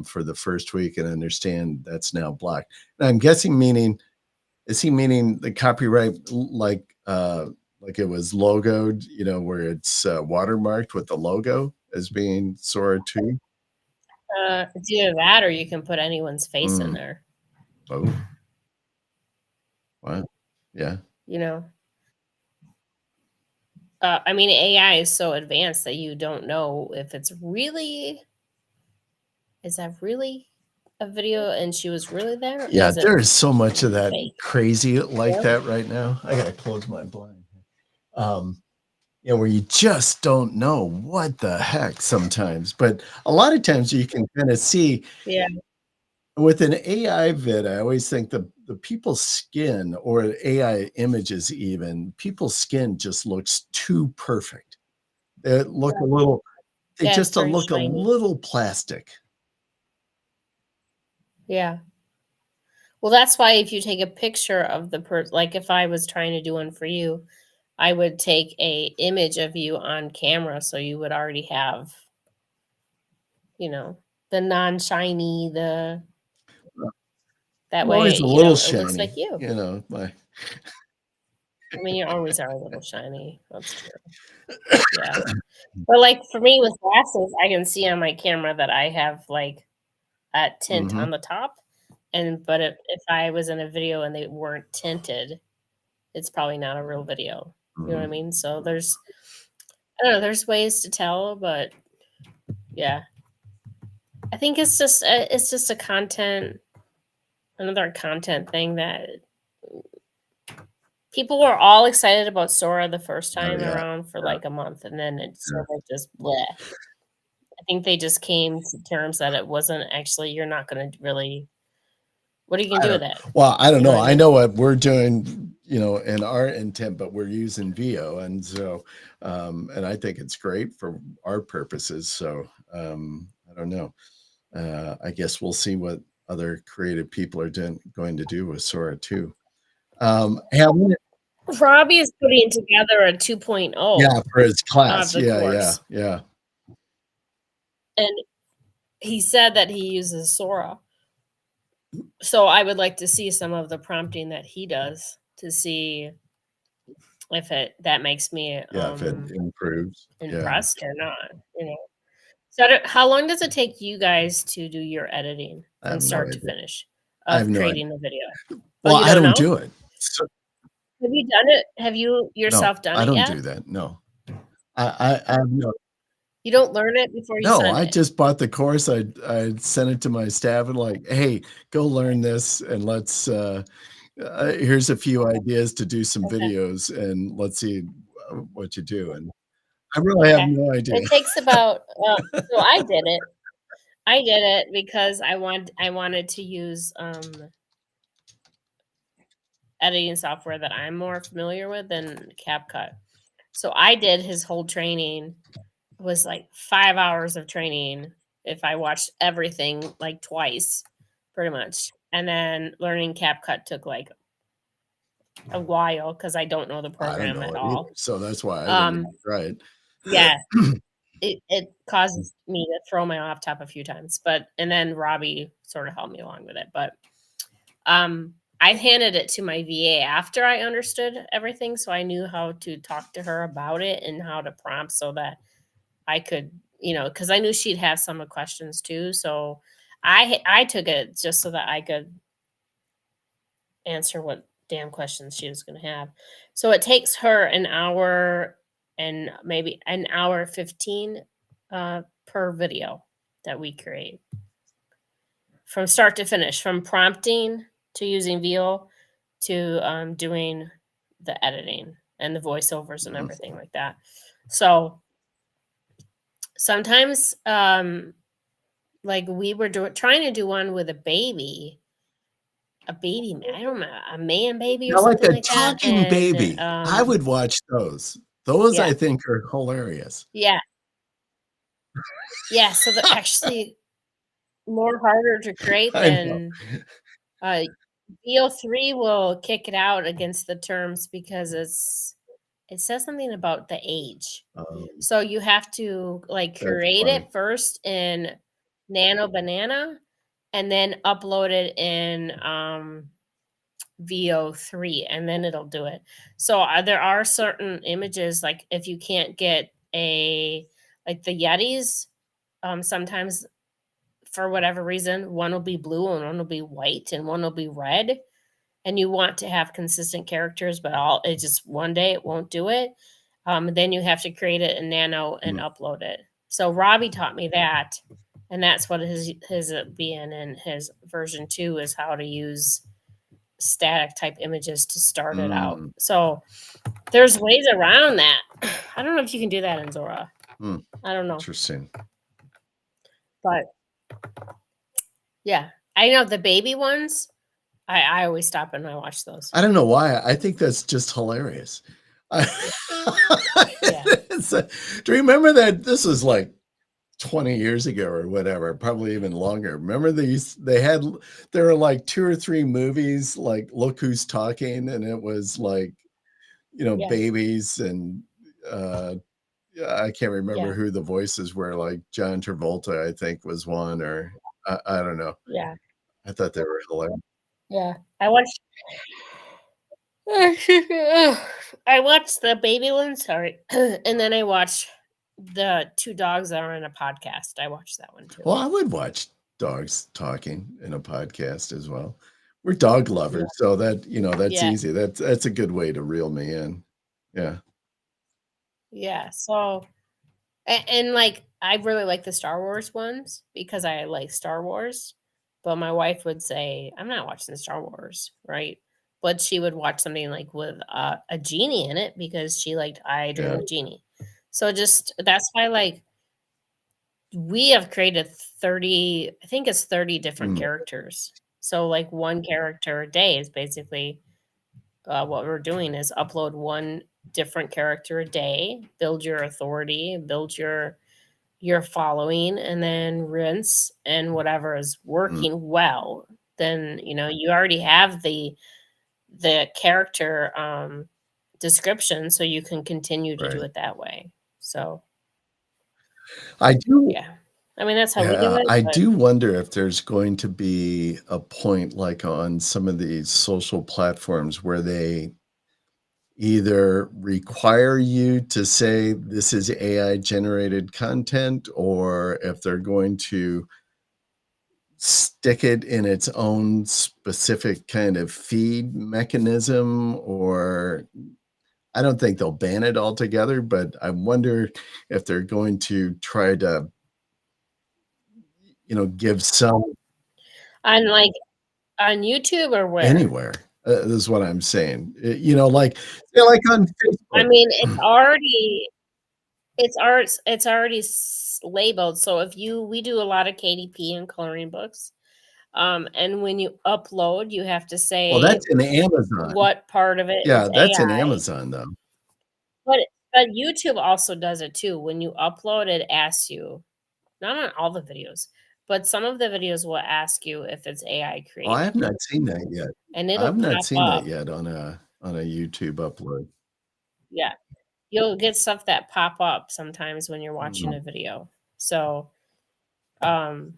A: for the first week, and I understand that's now blocked. And I'm guessing meaning is he meaning the copyright like it was logoed, where it's watermarked with the logo as being Sora 2?
B: It's either that or you can put anyone's face in
A: Mm.
B: there,
A: Oh, wow. Yeah.
B: you know? I mean, AI is so advanced that you don't know if it's really is that really a video and she was really there, or
A: Yeah,
B: is it
A: there is so much of that
B: fake?
A: crazy like
B: Yeah.
A: that right now. I gotta close my blind. Um, where you just don't know what the heck sometimes, but a lot of times you can kinda see
B: Yeah,
A: with an AI vid, I always think the people's skin or AI images even, people's skin just looks too perfect. They
B: yeah, it's
A: just
B: very
A: look a
B: shiny.
A: little plastic.
B: Yeah. Well, that's why if you take a picture of the like if I was trying to do one for you, I would take a image of you on camera so you would already have, you know, the non-shiny, the that
A: I'm always
B: way,
A: a little
B: it looks like
A: shiny,
B: you.
A: my
B: I mean, you always are a little shiny. That's true. Yeah. But like for me with glasses, I can see on my camera that I have like a tint
A: Mhm,
B: on the top. And but if I was in a video and they weren't tinted, it's probably not a real video. You know what I
A: mhm.
B: mean? So I don't know, there's ways to tell, but yeah. I think it's just a another content thing that people were all excited about Sora the first
A: Oh,
B: time
A: yeah,
B: around for
A: yeah,
B: like a month, and then it
A: yeah.
B: sort of just bleh. I think they just came to terms that it wasn't actually you're not gonna really what are you gonna
A: I
B: do with
A: don't
B: it?
A: well, I don't
B: You know
A: know.
B: what I
A: I
B: mean?
A: know what we're doing, in our intent, but we're using VO, and so, and I think it's great for our purposes, so, I don't know. I guess we'll see what other creative people are going to do with Sora too. Hey, I wanna
B: Robbie is putting together a 2.0
A: yeah, for his
B: of
A: class.
B: the
A: Yeah, yeah,
B: course,
A: yeah.
B: and he said that he uses Sora. So I would like to see some of the prompting that he does to see if it that makes me,
A: Yeah, if it improves. Yeah.
B: impressed or not, you know? So I don't how long does it take you guys to do your editing
A: I
B: from
A: have no
B: start to
A: idea.
B: finish
A: I have
B: of
A: no idea.
B: creating the video? Oh,
A: Well,
B: you
A: I
B: don't
A: don't
B: know?
A: do it. So
B: Have you done it? Have you
A: no,
B: yourself done
A: I
B: it
A: don't
B: yet?
A: do that, no. I have no
B: You don't learn it before you
A: no,
B: send
A: I
B: it?
A: just bought the course. I sent it to my staff and like, "Hey, go learn this and here's a few ideas to do some
B: Okay,
A: videos and let's see what you do." And I really have
B: okay.
A: no idea.
B: It takes about, so I did it. I did it because I wanted to use, editing software that I'm more familiar with than CapCut. So I did his whole training. It was like 5 hours of training if I watched everything, like, twice, pretty much, and then learning CapCut took, like, a while because I don't know the
A: I don't
B: program
A: know
B: at
A: it either,
B: all.
A: so that's why I didn't
B: Um,
A: even try it.
B: yeah, it causes me to throw my laptop a few times, but and then Robbie sort of helped me along with it, but, I handed it to my VA after I understood everything, so I knew how to talk to her about it and how to prompt so that I could, because I knew she'd have some questions too, so I took it just so that I could answer what damn questions she was gonna have. So it takes her an hour and maybe an hour 15, per video that we create. From start to finish, from prompting to using VO to, doing the editing and the voiceovers and
A: Mhm.
B: everything like that. So, sometimes, like, we were trying to do one with a baby ma I don't know, a man baby or
A: Now, like
B: something
A: a
B: like that,
A: talking
B: and,
A: baby, I would watch those. Those
B: yeah,
A: I think are hilarious.
B: yeah, yeah, so they're actually more harder to create
A: I know.
B: than, uh VO3 will kick it out against the terms because it says something about the age.
A: Um,
B: So you have to, like,
A: that's
B: create
A: funny.
B: it first in Nano Banana and then upload it in, VO3, and then it'll do it. So, there are certain images, like, if you can't get a like, the Yetis, sometimes, for whatever reason, one will be blue and one will be white and one will be red, and you want to have consistent characters, but all it just one day it won't do it, then you have to create it in Nano and
A: Mm,
B: upload it. So Robbie taught me that, and that's what his being in his version 2 is how to use static type images to start it out.
A: mm,
B: So there's ways around that. I don't know if you can do that in Zora.
A: mm,
B: I don't know,
A: interesting.
B: but yeah, I know the baby ones. I always stop and I watch those.
A: I don't know why, I think that's just hilarious. I
B: Yeah,
A: it's do you remember that this was, like, 20 years ago or whatever, probably even longer. Remember there were, like, 2 or 3 movies, like, Look Who's Talking, and it was, like,
B: yeah,
A: babies and, uh, yeah, I can't remember
B: yeah,
A: who the voices were, like, John Travolta, I think, was one, or I don't know.
B: yeah,
A: I thought they were hilarious.
B: yeah. I watched the baby one, sorry, and then I watch the 2 dogs that are in a podcast. I watched that one too.
A: Well, I would watch dogs talking in a podcast as well. We're dog
B: Yeah,
A: lovers, so that's
B: yeah,
A: easy. That's a good way to reel me in. Yeah.
B: yeah. So And, like, I really like the Star Wars ones because I like Star Wars, but my wife would say, "I'm not watching Star Wars," right? But she would watch something, like, with a genie in it because she liked I Dream
A: Yeah.
B: of Jeannie. So just that's why, like, we have created 30, I think it's 30 different
A: Mm,
B: characters. So, like, 1 character a day is basically, what we're doing is upload 1 different character a day, build your authority, build your following, and then rinse, and whatever is
A: mm,
B: working well, then, you already have the character, description, so you can continue to do
A: right.
B: it that way. So,
A: I do
B: yeah. I mean, that's how we do
A: Yeah,
B: it,
A: I
B: but
A: do wonder if there's going to be a point, like, on some of these social platforms where they either require you to say this is AI generated content, or if they're going to stick it in its own specific kind of feed mechanism, or I don't think they'll ban it altogether, but I wonder if they're going to try to, give some
B: on, like, on YouTube or where?
A: anywhere, is what I'm saying. Like, like on
B: I
A: Facebook.
B: mean, it's already labeled, so if you we do a lot of KDP and coloring books, and when you upload, you have to
A: Well,
B: say
A: that's in Amazon.
B: what part of it is
A: Yeah, that's in
B: AI.
A: Amazon, though.
B: But but YouTube also does it too. When you upload, it asks you, not on all the videos, but some of the videos will ask you if it's AI
A: Oh, I
B: created,
A: have not seen that yet.
B: and
A: I
B: it'll
A: have not
B: pop
A: seen that
B: up.
A: yet on a YouTube upload.
B: Yeah, you'll get stuff that pop up sometimes when you're watching
A: Mm,
B: a video. So, um,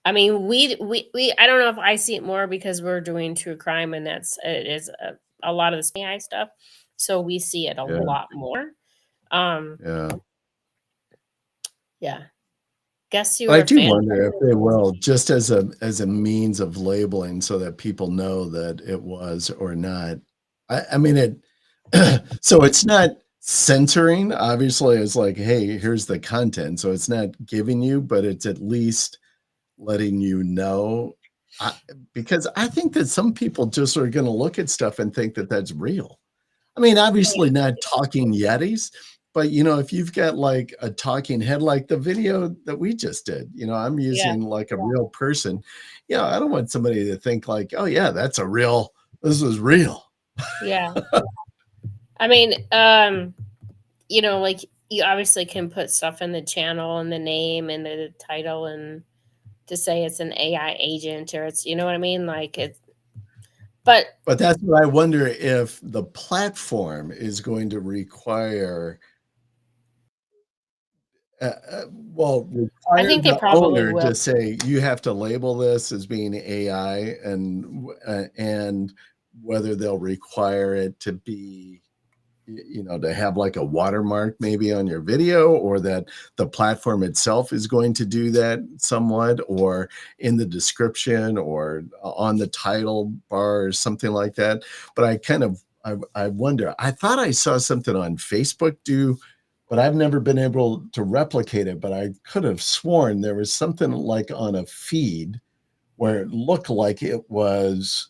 B: I mean, we I don't know if I see it more because we're doing true crime, and it is a lot of the AI stuff, so we see it a
A: yeah,
B: lot more. Um,
A: yeah.
B: yeah. Guess you
A: But
B: were
A: I
B: a
A: do
B: fan of
A: wonder if they will, just as a means of labeling so that people know that it was or not. I mean, so it's not censoring, obviously, it's like, "Hey, here's the content," so it's not giving you, but it's at least letting you know. I Because I think that some people just are gonna look at stuff and think that that's real. I mean,
B: Oh,
A: obviously not talking yetis, but, if you've got, like, a talking head like the video that we just did, I'm
B: yeah,
A: using, like, a real person. I don't want somebody to think like, "Oh, yeah, this is real."
B: yeah. I mean, like, you obviously can put stuff in the channel and the name and the title and to say it's an AI agent or it's, you know what I mean? Like, it's but
A: But that's what I wonder, if the platform is going to require,
B: I
A: require
B: think they
A: the
B: probably
A: owner
B: will.
A: to say, "You have to label this as being AI," and whether they'll require it to be, to have like a watermark maybe on your video, or that the platform itself is going to do that somewhat, or in the description, or on the title bar, or something like that. But I wonder. I thought I saw something on Facebook do, but I've never been able to replicate it. But I could have sworn there was something like on a feed where it looked like it was,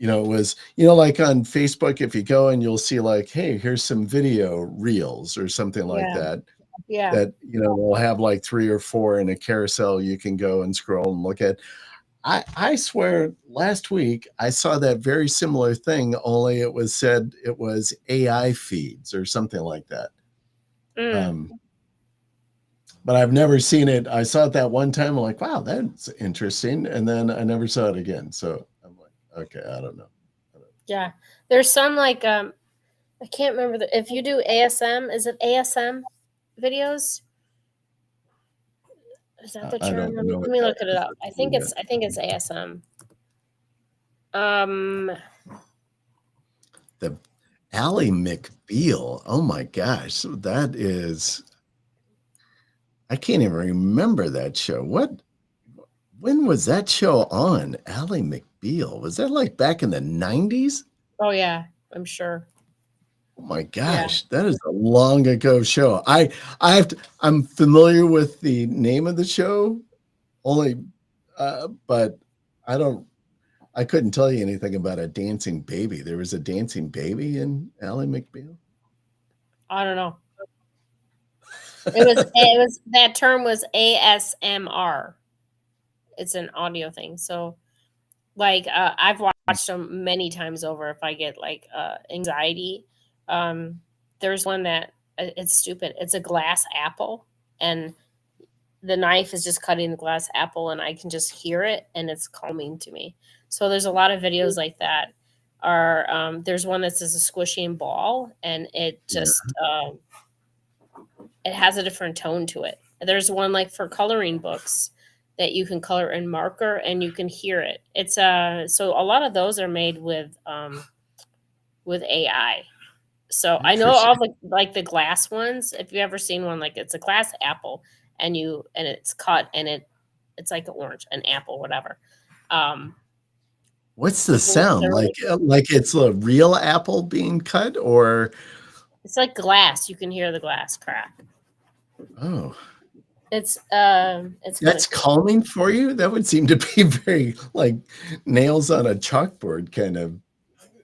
A: like on Facebook, if you go and you'll see, like, "Hey, here's some video reels," or something like
B: Yeah,
A: that,
B: yeah.
A: that, will have like 3 or 4 in a carousel you can go and scroll and look at. I swear last week I saw that very similar thing, only it was said it was AI feeds or something like that.
B: Mm,
A: Um, but I've never seen it. I saw it that one time, I'm like, "Wow, that's interesting," and then I never saw it again, so I'm like, "Okay, I don't know."
B: yeah. There's some, like, I can't remember if you do ASM, is it ASM videos? Is that the
A: I
B: term?
A: don't
B: Let me
A: know what
B: let me
A: that
B: look it
A: is.
B: up. I think it's ASM. Um,
A: The Ally McBeal, oh my gosh, so that is, I can't even remember that show. When was that show on? Ally McBeal, was that, like, back in the '90s?
B: oh, yeah, I'm sure.
A: Oh my
B: Yeah,
A: gosh, that is a long ago show. I have to, I'm familiar with the name of the show only, but I don't. I couldn't tell you anything about a dancing baby. There was a dancing baby in Ally McBeal.
B: I don't know. It was that term was ASMR. It's an audio thing. So like I've watched them many times over if I get like anxiety. Um there's one that it's stupid. It's a glass apple and the knife is just cutting the glass apple and I can just hear it and it's calming to me. So there's a lot of videos like that. Are there's one that says a squishing ball and it
A: Yeah.
B: just it has a different tone to it. There's one like for coloring books that you can color in marker and you can hear it. It's so a lot of those are made with AI. So I know all
A: Interesting.
B: the like the glass ones. If you ever seen one like it's a glass apple and it's cut and it's like an orange, an apple, whatever. Um
A: What's the
B: they're
A: sound
B: really
A: like? It's a real apple being cut, or
B: it's like glass. You can hear the glass crack.
A: oh,
B: It's kind of
A: that's
B: cool.
A: calming for you? That would seem to be very like nails on a chalkboard kind of.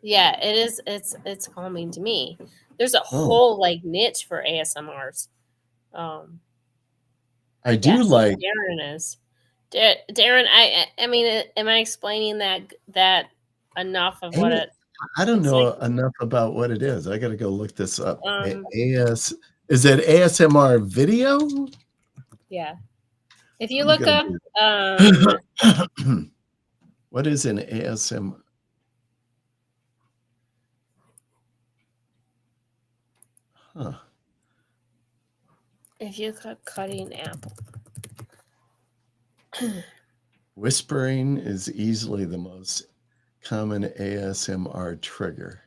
B: Yeah, it is. It's calming to me. There's a
A: Oh,
B: whole like niche for ASMRs. Um,
A: I
B: yeah.
A: do
B: So
A: like.
B: Darren is Darren. I mean, am I explaining that enough of what
A: A-
B: it?
A: I don't
B: It's like
A: know enough about what it is. I got to go look this up.
B: um
A: AS is it ASMR video?
B: yeah. If you
A: I'm
B: look
A: gonna
B: up
A: do
B: um
A: that. What is an ASMR? Huh.
B: if you look up cutting apple,
A: Whispering is easily the most common ASMR trigger.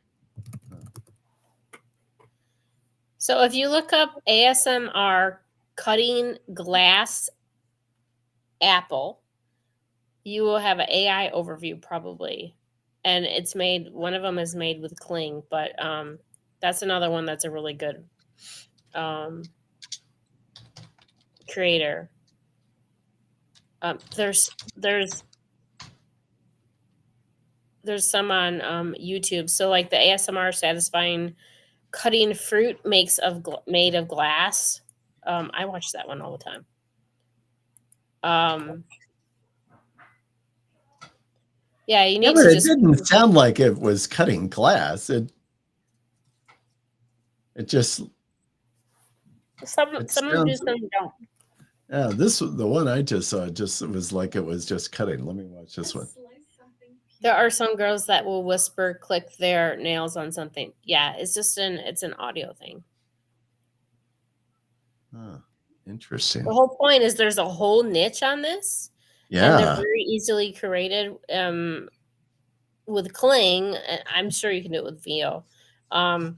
B: so if you look up ASMR cutting glass apple, you will have an AI overview probably. And it's made one of them is made with Kling, but that's another one that's a really good um creator. There's some on YouTube. So like the ASMR satisfying cutting fruit makes of made of glass. I watch that one all the time. Um yeah, you
A: Yeah,
B: need
A: but
B: to
A: it
B: just
A: didn't sound like it was cutting glass. It just it
B: some of them do,
A: sounds.
B: some don't.
A: Yeah, this the one I just saw. Just it was like it was just cutting. Let me watch this one.
B: There are some girls that will whisper click their nails on something. Yeah, it's an audio thing.
A: Huh,
B: The
A: interesting.
B: whole point is there's a whole niche on this and they're
A: Yeah.
B: very easily created with Kling. I'm sure you can do it with VO. Um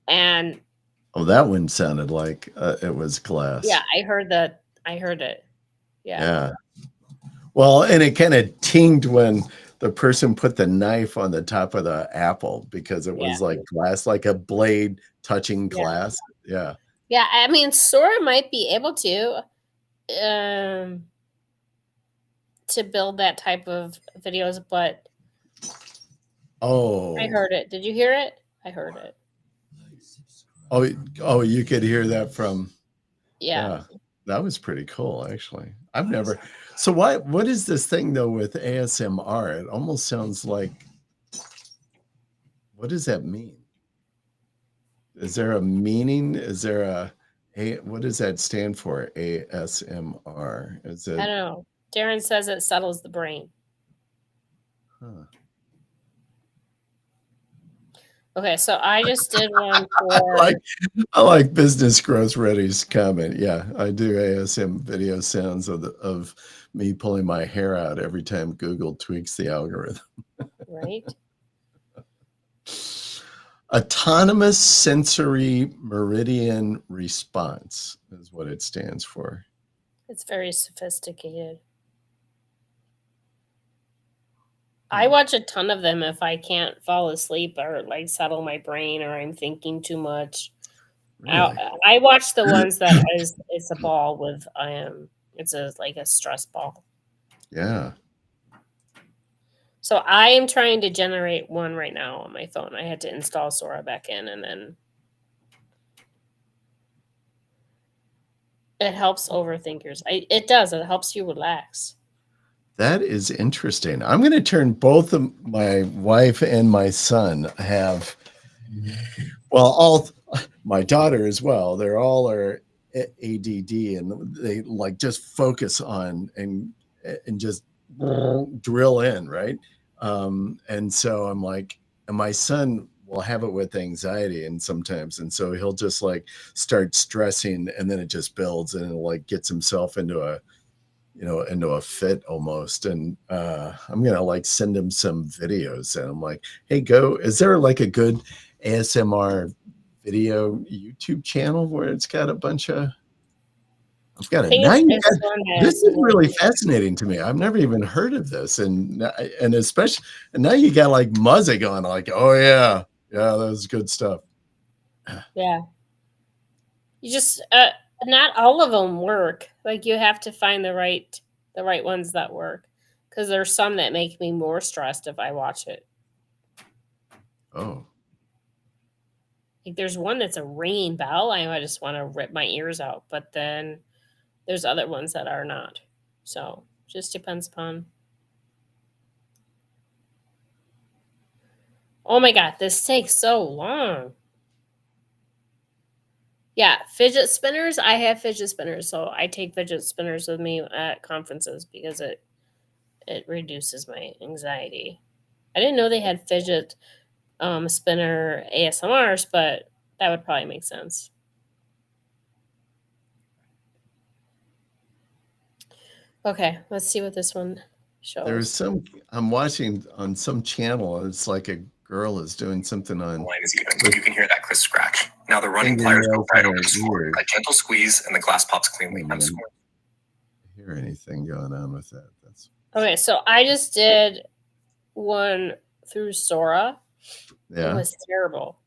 B: and
A: Oh, that one sounded like it was
B: yeah,
A: glass.
B: I heard it. Yeah.
A: Yeah. Well, and it kind of tinged when the person put the knife on the top of the apple because it
B: Yeah.
A: was like glass, like a blade touching
B: Yeah.
A: glass. Yeah.
B: Yeah, I mean Sora might be able um to build that type of videos, but I
A: Oh,
B: heard it. Did you hear it? I heard it.
A: oh, oh, you could hear that from,
B: Yeah.
A: yeah, that was pretty cool, actually. I've never, so what is this thing though with ASMR? It almost sounds like, what does that mean? Is there a meaning? Is there what does that stand for? ASMR. Is
B: I
A: it,
B: don't know. Darren says it settles the brain.
A: huh.
B: Okay, so I just did one
A: I
B: for
A: like I like Business Growth Ready's comment. Yeah, I do ASM video sounds of me pulling my hair out every time Google tweaks the algorithm.
B: right.
A: Autonomous sensory meridian response is what it stands for.
B: It's very sophisticated. I watch a ton of them if I can't fall asleep or, like, settle my brain or I'm thinking too much.
A: Really?
B: I watch the ones that is it's a ball with, it's like a stress ball.
A: Yeah.
B: So I am trying to generate one right now on my phone. I had to install Sora back in, and then it helps overthinkers. It does. It helps you relax.
A: That is interesting. I'm gonna turn both of my wife and my son have well, all my daughter as well. They're all are ADD, and they like just focus on and just drill in, right? And so I'm like, and my son will have it with anxiety and sometimes, and so he'll just like start stressing, and then it just builds, and it like gets himself into a into a fit almost. And I'm gonna like send him some videos, and I'm like, hey, go, is there like a good ASMR video YouTube channel where it's got a bunch of I've got
B: I
A: it
B: think
A: now. You
B: it's
A: got,
B: one
A: this
B: that
A: is really
B: will.
A: fascinating to me. I've never even heard of this, and especially, and now you got like Muzzy going like, oh yeah, yeah, that's good stuff.
B: Yeah. You just not all of them work. Like you have to find the right ones that work. Because there's some that make me more stressed if I watch it.
A: Oh,
B: Like there's one that's a ringing bell. I just want to rip my ears out. But then there's other ones that are not. So just depends upon. Oh my god, this takes so long. Yeah, fidget spinners. I have fidget spinners, so I take fidget spinners with me at conferences because it reduces my anxiety. I didn't know they had fidget spinner ASMRs, but that would probably make sense. Okay, let's see what this one
A: there's
B: shows.
A: some I'm watching on some channel. It's like a girl is doing something on
C: line is even. You can hear that crisp scratch. Now the running pliers go
A: fingernails
C: right
A: on
C: over
A: her
C: the sword.
A: ears.
C: A gentle squeeze and the glass pops cleanly.
A: I
C: I'm
A: don't
C: scoring.
A: hear anything going on with that. That's
B: Okay, so I just did one through Sora. It
A: yeah.
B: was terrible.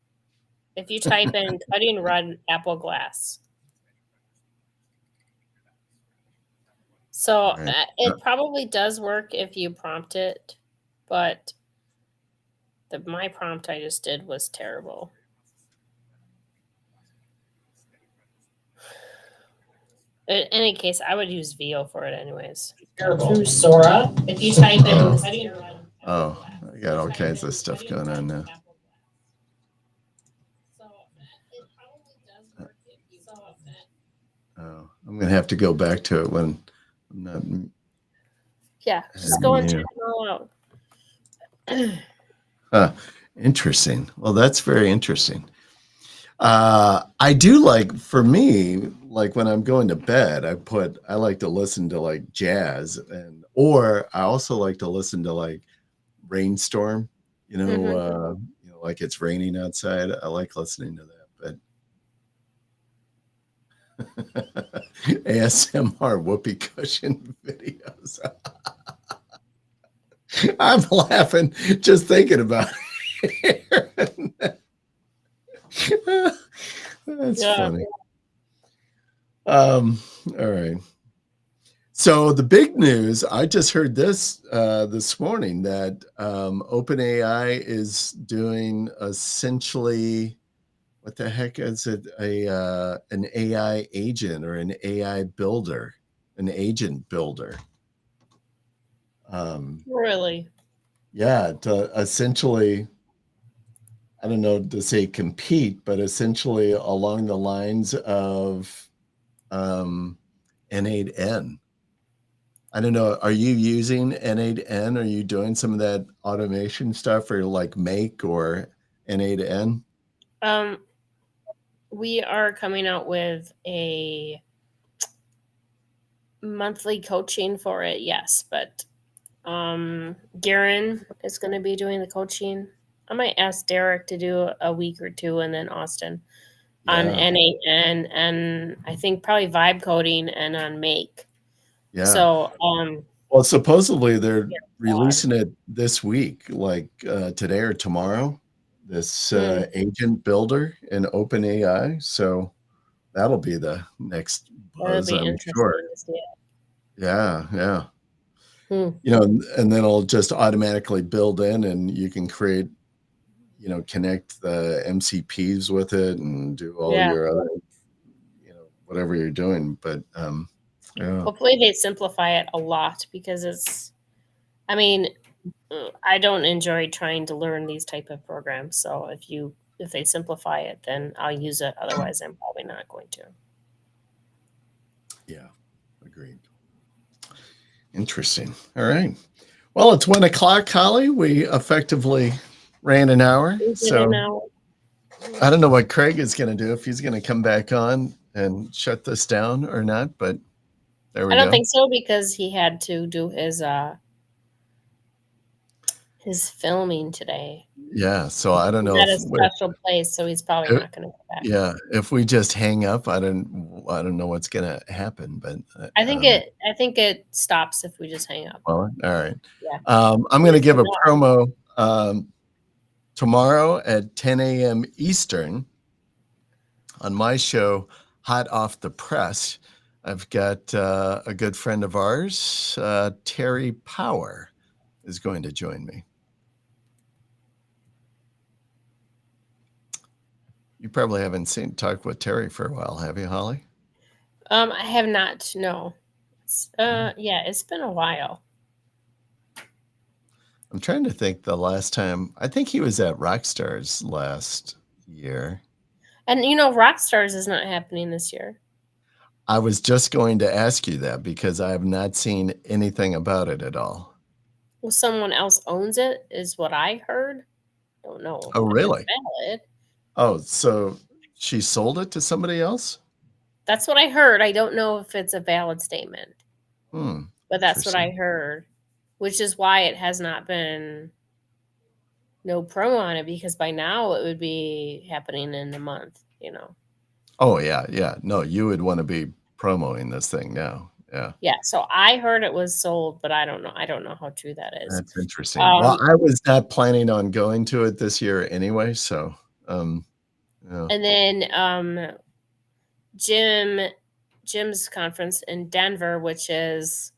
B: If you type in cutting red apple glass. So
A: All right.
B: it probably does work if you prompt it, but my prompt I just did was terrible. In any case, I would use VO for it anyways. Through Sora, if you type in cutting red.
A: Oh, I got all kinds of stuff going on now.
B: So it probably does work if you prompt it.
A: Oh, I'm gonna have to go back to it when I'm not.
B: Yeah, just go and check
A: Yeah.
B: them all out.
A: Interesting. Well, that's very interesting. I do like, for me, like when I'm going to bed, I like to listen to like jazz, or I also like to listen to like rainstorm,
B: Mhm.
A: like it's raining outside. I like listening to that, but ASMR whoopee cushion videos. I'm laughing just thinking about it. That's
B: Yeah.
A: funny. All right. So the big news, I just heard this this morning that OpenAI is doing essentially, what the heck is it? An AI agent or an AI builder, an agent builder.
B: Really?
A: Yeah, to essentially, I don't know to say compete, but essentially along the lines of um, N8N. I don't know. Are you using N8N? Are you doing some of that automation stuff or like Make or N8N?
B: Um, we are coming out with a monthly coaching for it, yes, but Garen is going to be doing the coaching. I might ask Derek to do a week or two, and then Austin on
A: Yeah,
B: N8N, and I think probably vibe coding and on Make.
A: yeah.
B: So,
A: Well, supposedly they're
B: Dear God.
A: releasing it this week, like, today or tomorrow, this,
B: Mm,
A: agent builder in OpenAI, so that'll be the next
B: that'll
A: buzz,
B: be
A: I'm sure.
B: interesting to see it.
A: Yeah, yeah.
B: Hmm.
A: And then it'll just automatically build in, and you can create, connect the MCPs with it and do all
B: Yeah.
A: your other, whatever you're doing, but, yeah.
B: Hopefully they simplify it a lot because I mean, I don't enjoy trying to learn these type of programs. So if they simplify it, then I'll use it. Otherwise, I'm probably not going to.
A: Yeah, agreed. Interesting. All right. Well, it's 1 o'clock, Holly. We effectively ran an hour.
B: We did it
A: So
B: now.
A: I don't know what Craig is going to do, if he's going to come back on and shut this down or not, but there
B: I
A: we
B: don't
A: go.
B: think so because he had to do his filming today.
A: Yeah. So I don't
B: He's
A: know
B: at a special place, so he's probably not going to go back.
A: yeah, if we just hang up, I don't know what's going to happen, but
B: I think it stops if we just hang up.
A: well, all right.
B: Yeah.
A: I'm
B: At
A: going to
B: least
A: give
B: for
A: a
B: now.
A: promo tomorrow at 10 a.m. Eastern on my show, Hot Off the Press. I've got a good friend of ours, Terry Power, is going to join me. You probably haven't talked with Terry for a while, have you, Holly?
B: I have not. No. Yeah, it's been a while.
A: I'm trying to think the last time. I think he was at Rockstars last year.
B: And Rockstars is not happening this year.
A: I was just going to ask you that because I have not seen anything about it at all.
B: Well, someone else owns it, is what I heard. Don't know
A: Oh,
B: if it's
A: really?
B: valid.
A: Oh, so she sold it to somebody else?
B: That's what I heard. I don't know if it's a valid statement, but that's what I
A: Interesting.
B: heard, which is why it has not been no promo on it because by now it would be happening in a month.
A: Oh, yeah, yeah. No, you would wanna be promoting this thing now. Yeah,
B: Yeah, so I heard it was sold, but I don't know. I don't know how true that is.
A: that's interesting. Well,
B: Um,
A: I was not planning on going to it this year anyway, so, yeah.
B: and then Jim's conference in Denver, which is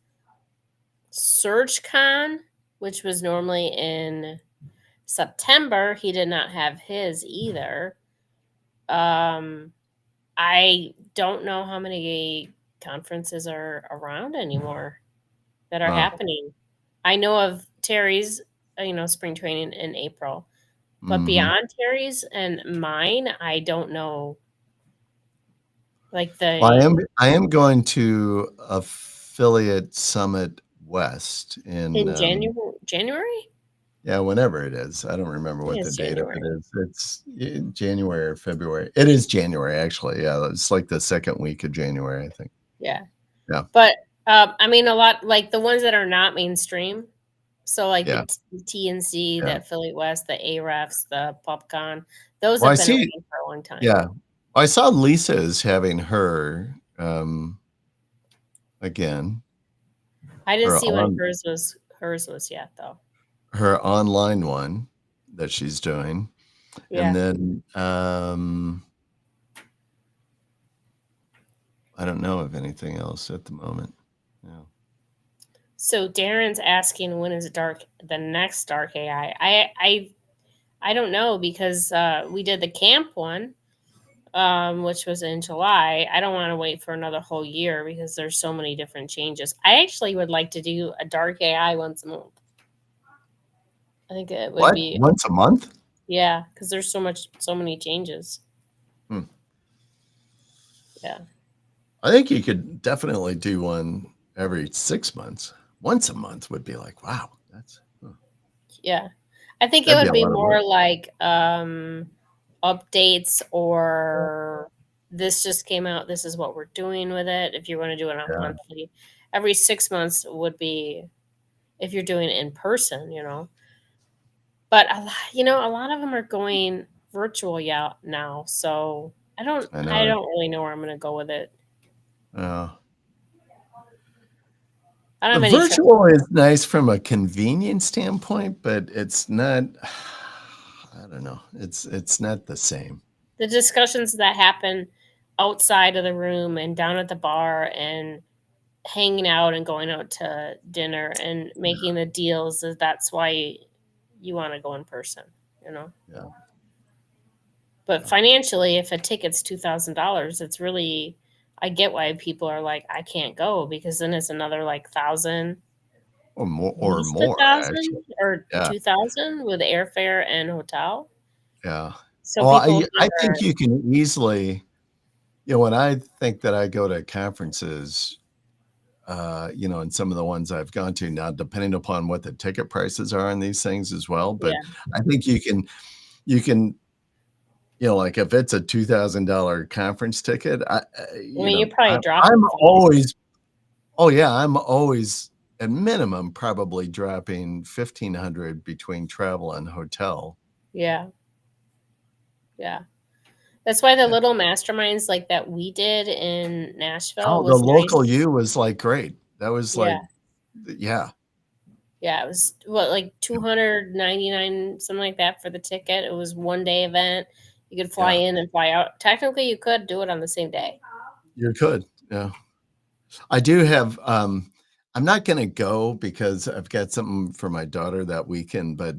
B: SurgeCon, which was normally in September. He did not have his either. I don't know how many conferences are around anymore that are
A: Wow.
B: happening. I know of Terry's, spring training in April, but
A: Mhm.
B: beyond Terry's and mine, I don't know. Like
A: Well, I
B: the
A: am I am going to Affiliate Summit West in,
B: in January?
A: yeah, whenever it is. I don't remember
B: I think
A: what the
B: it's
A: date of it
B: January.
A: is. It's in January or February. It is January, actually, yeah, it's like the 2nd week of January, I think.
B: Yeah.
A: Yeah,
B: But I mean, a lot like the ones that are not mainstream. So like
A: yeah,
B: the TNC,
A: yeah.
B: the Affiliate West, the AREFs, the PopCon, those
A: Well, I
B: have been
A: see
B: around for a long time.
A: yeah. I saw Lisa is having her, again,
B: I didn't
A: her
B: see when
A: on
B: hers was yet though.
A: her online one that she's doing, and
B: Yeah.
A: then, I don't know of anything else at the moment. Yeah.
B: So Darren's asking when is the next Dark AI. I don't know because we did the camp one, which was in July. I don't want to wait for another whole year because there's so many different changes. I actually would like to do a Dark AI once a month. I think it would
A: What?
B: be
A: Once a month?
B: yeah, because there's so many changes.
A: Hmm.
B: Yeah.
A: I think you could definitely do one every 6 months. Once a month would be like, wow,
B: Yeah. I think it
A: that'd be
B: would
A: a
B: be
A: lot of work.
B: more like updates or this just came out, this is what we're doing with it. If you want to do it on
A: Yeah,
B: monthly, every 6 months would be if you're doing it in person. But a lot of them are going virtual now. So I don't
A: I
B: I
A: know.
B: don't really know where I'm gonna go with it.
A: Uh,
B: I don't
A: The
B: have any trouble.
A: virtual is nice from a convenience standpoint, but it's not I don't know. It's not the same.
B: The discussions that happen outside of the room and down at the bar and hanging out and going out to dinner and making the deals, that's why you wanna go in person, you know?
A: Yeah.
B: But
A: Yeah.
B: financially, if a ticket's $2,000, it's really I get why people are like, "I can't go," because then it's another, like, 1,000,
A: Or more
B: at least a
A: actually.
B: 1,000 or
A: Yeah.
B: 2,000 with airfare and hotel.
A: Yeah.
B: So
A: Well,
B: people
A: I
B: never
A: think you can easily, when I think that I go to conferences, and some of the ones I've gone to now, depending upon what the ticket prices are on these things as well, but
B: Yeah.
A: I think you can, like if it's a $2,000 conference ticket,
B: I mean, you're probably dropping
A: I'm
B: 5.
A: always oh yeah, I'm always at minimum probably dropping 1,500 between travel and hotel.
B: Yeah. Yeah. That's why the
A: Yeah.
B: little masterminds like that we did in Nashville
A: Oh, the
B: was nice.
A: local U was like great. That was
B: Yeah.
A: like, yeah,
B: Yeah, it was what, like 299, something like that for the ticket. It was 1-day event. You could fly
A: yeah,
B: in and fly out. Technically, you could do it on the same day.
A: you could. Yeah. I do have, I'm not gonna go because I've got something for my daughter that weekend, but,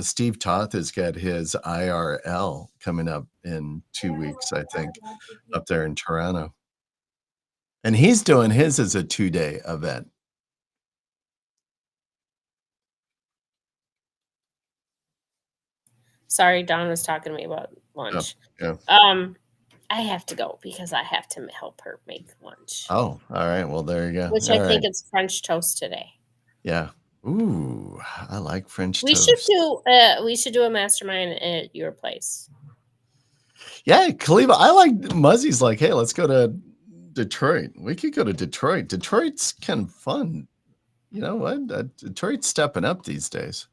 A: Steve Toth has got his IRL coming up in 2 weeks, I think, up there in Toronto. And he's doing his as a 2-day event.
B: Sorry, Don was talking to me about
A: Oh,
B: lunch.
A: yeah.
B: I have to go because I have to help her make lunch,
A: Oh, alright, well, there you go.
B: which I
A: Alright.
B: think it's French toast today.
A: Yeah. Ooh, I like French
B: We should
A: toast.
B: do a mastermind at your place.
A: Yeah, Cleveland. I like Muzzy's like, "Hey, let's go to Detroit." We could go to Detroit. Detroit's kind of fun. You know what? Detroit's stepping up these days.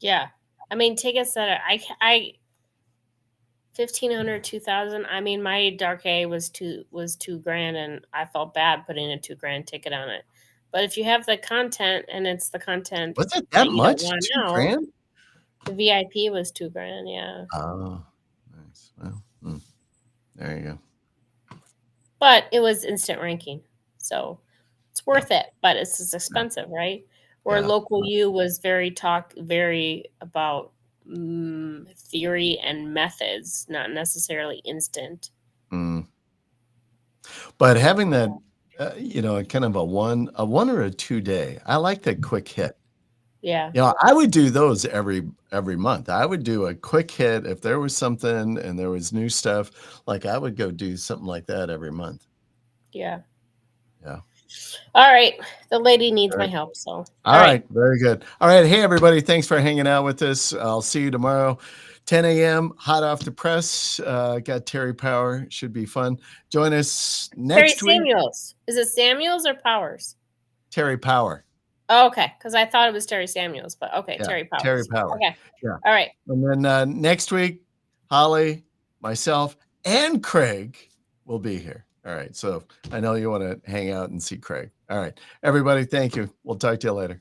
B: Yeah. I mean, tickets that are, I 1,500, 2,000. I mean, my dark A was 2 grand, and I felt bad putting a 2 grand ticket on it. But if you have the content and it's the content
A: Was it
B: that
A: that
B: you don't
A: much?
B: want
A: 2
B: now,
A: grand?
B: the VIP was 2 grand. Yeah.
A: Oh, nice. Well, there you go.
B: But it was instant ranking. So it's worth it, but it's just expensive, right? Where
A: Yeah.
B: local U was very about theory and methods, not necessarily instant.
A: Mm. But having that, kind of a 1 or a 2 day, I like that quick hit.
B: Yeah.
A: I would do those every month. I would do a quick hit if there was something and there was new stuff, like, I would go do something like that every month.
B: Yeah.
A: Yeah.
B: All right. The lady needs my
A: Alright.
B: help, so all right.
A: Alright, very good. Alright, hey, everybody, thanks for hanging out with us. I'll see you tomorrow, 10 AM, hot off the press. Got Terry Power, should be fun. Join us
B: Terry
A: next week.
B: Samuels. Is it Samuels or Powers?
A: Terry Power.
B: Oh, okay, because I thought it was Terry Samuels, but okay,
A: Yeah,
B: Terry
A: Terry
B: Powers.
A: Power.
B: Okay.
A: Yeah.
B: All right.
A: And then, next week, Holly, myself, and Craig will be here. Alright, so I know you wanna hang out and see Craig. Alright, everybody, thank you. We'll talk to you later.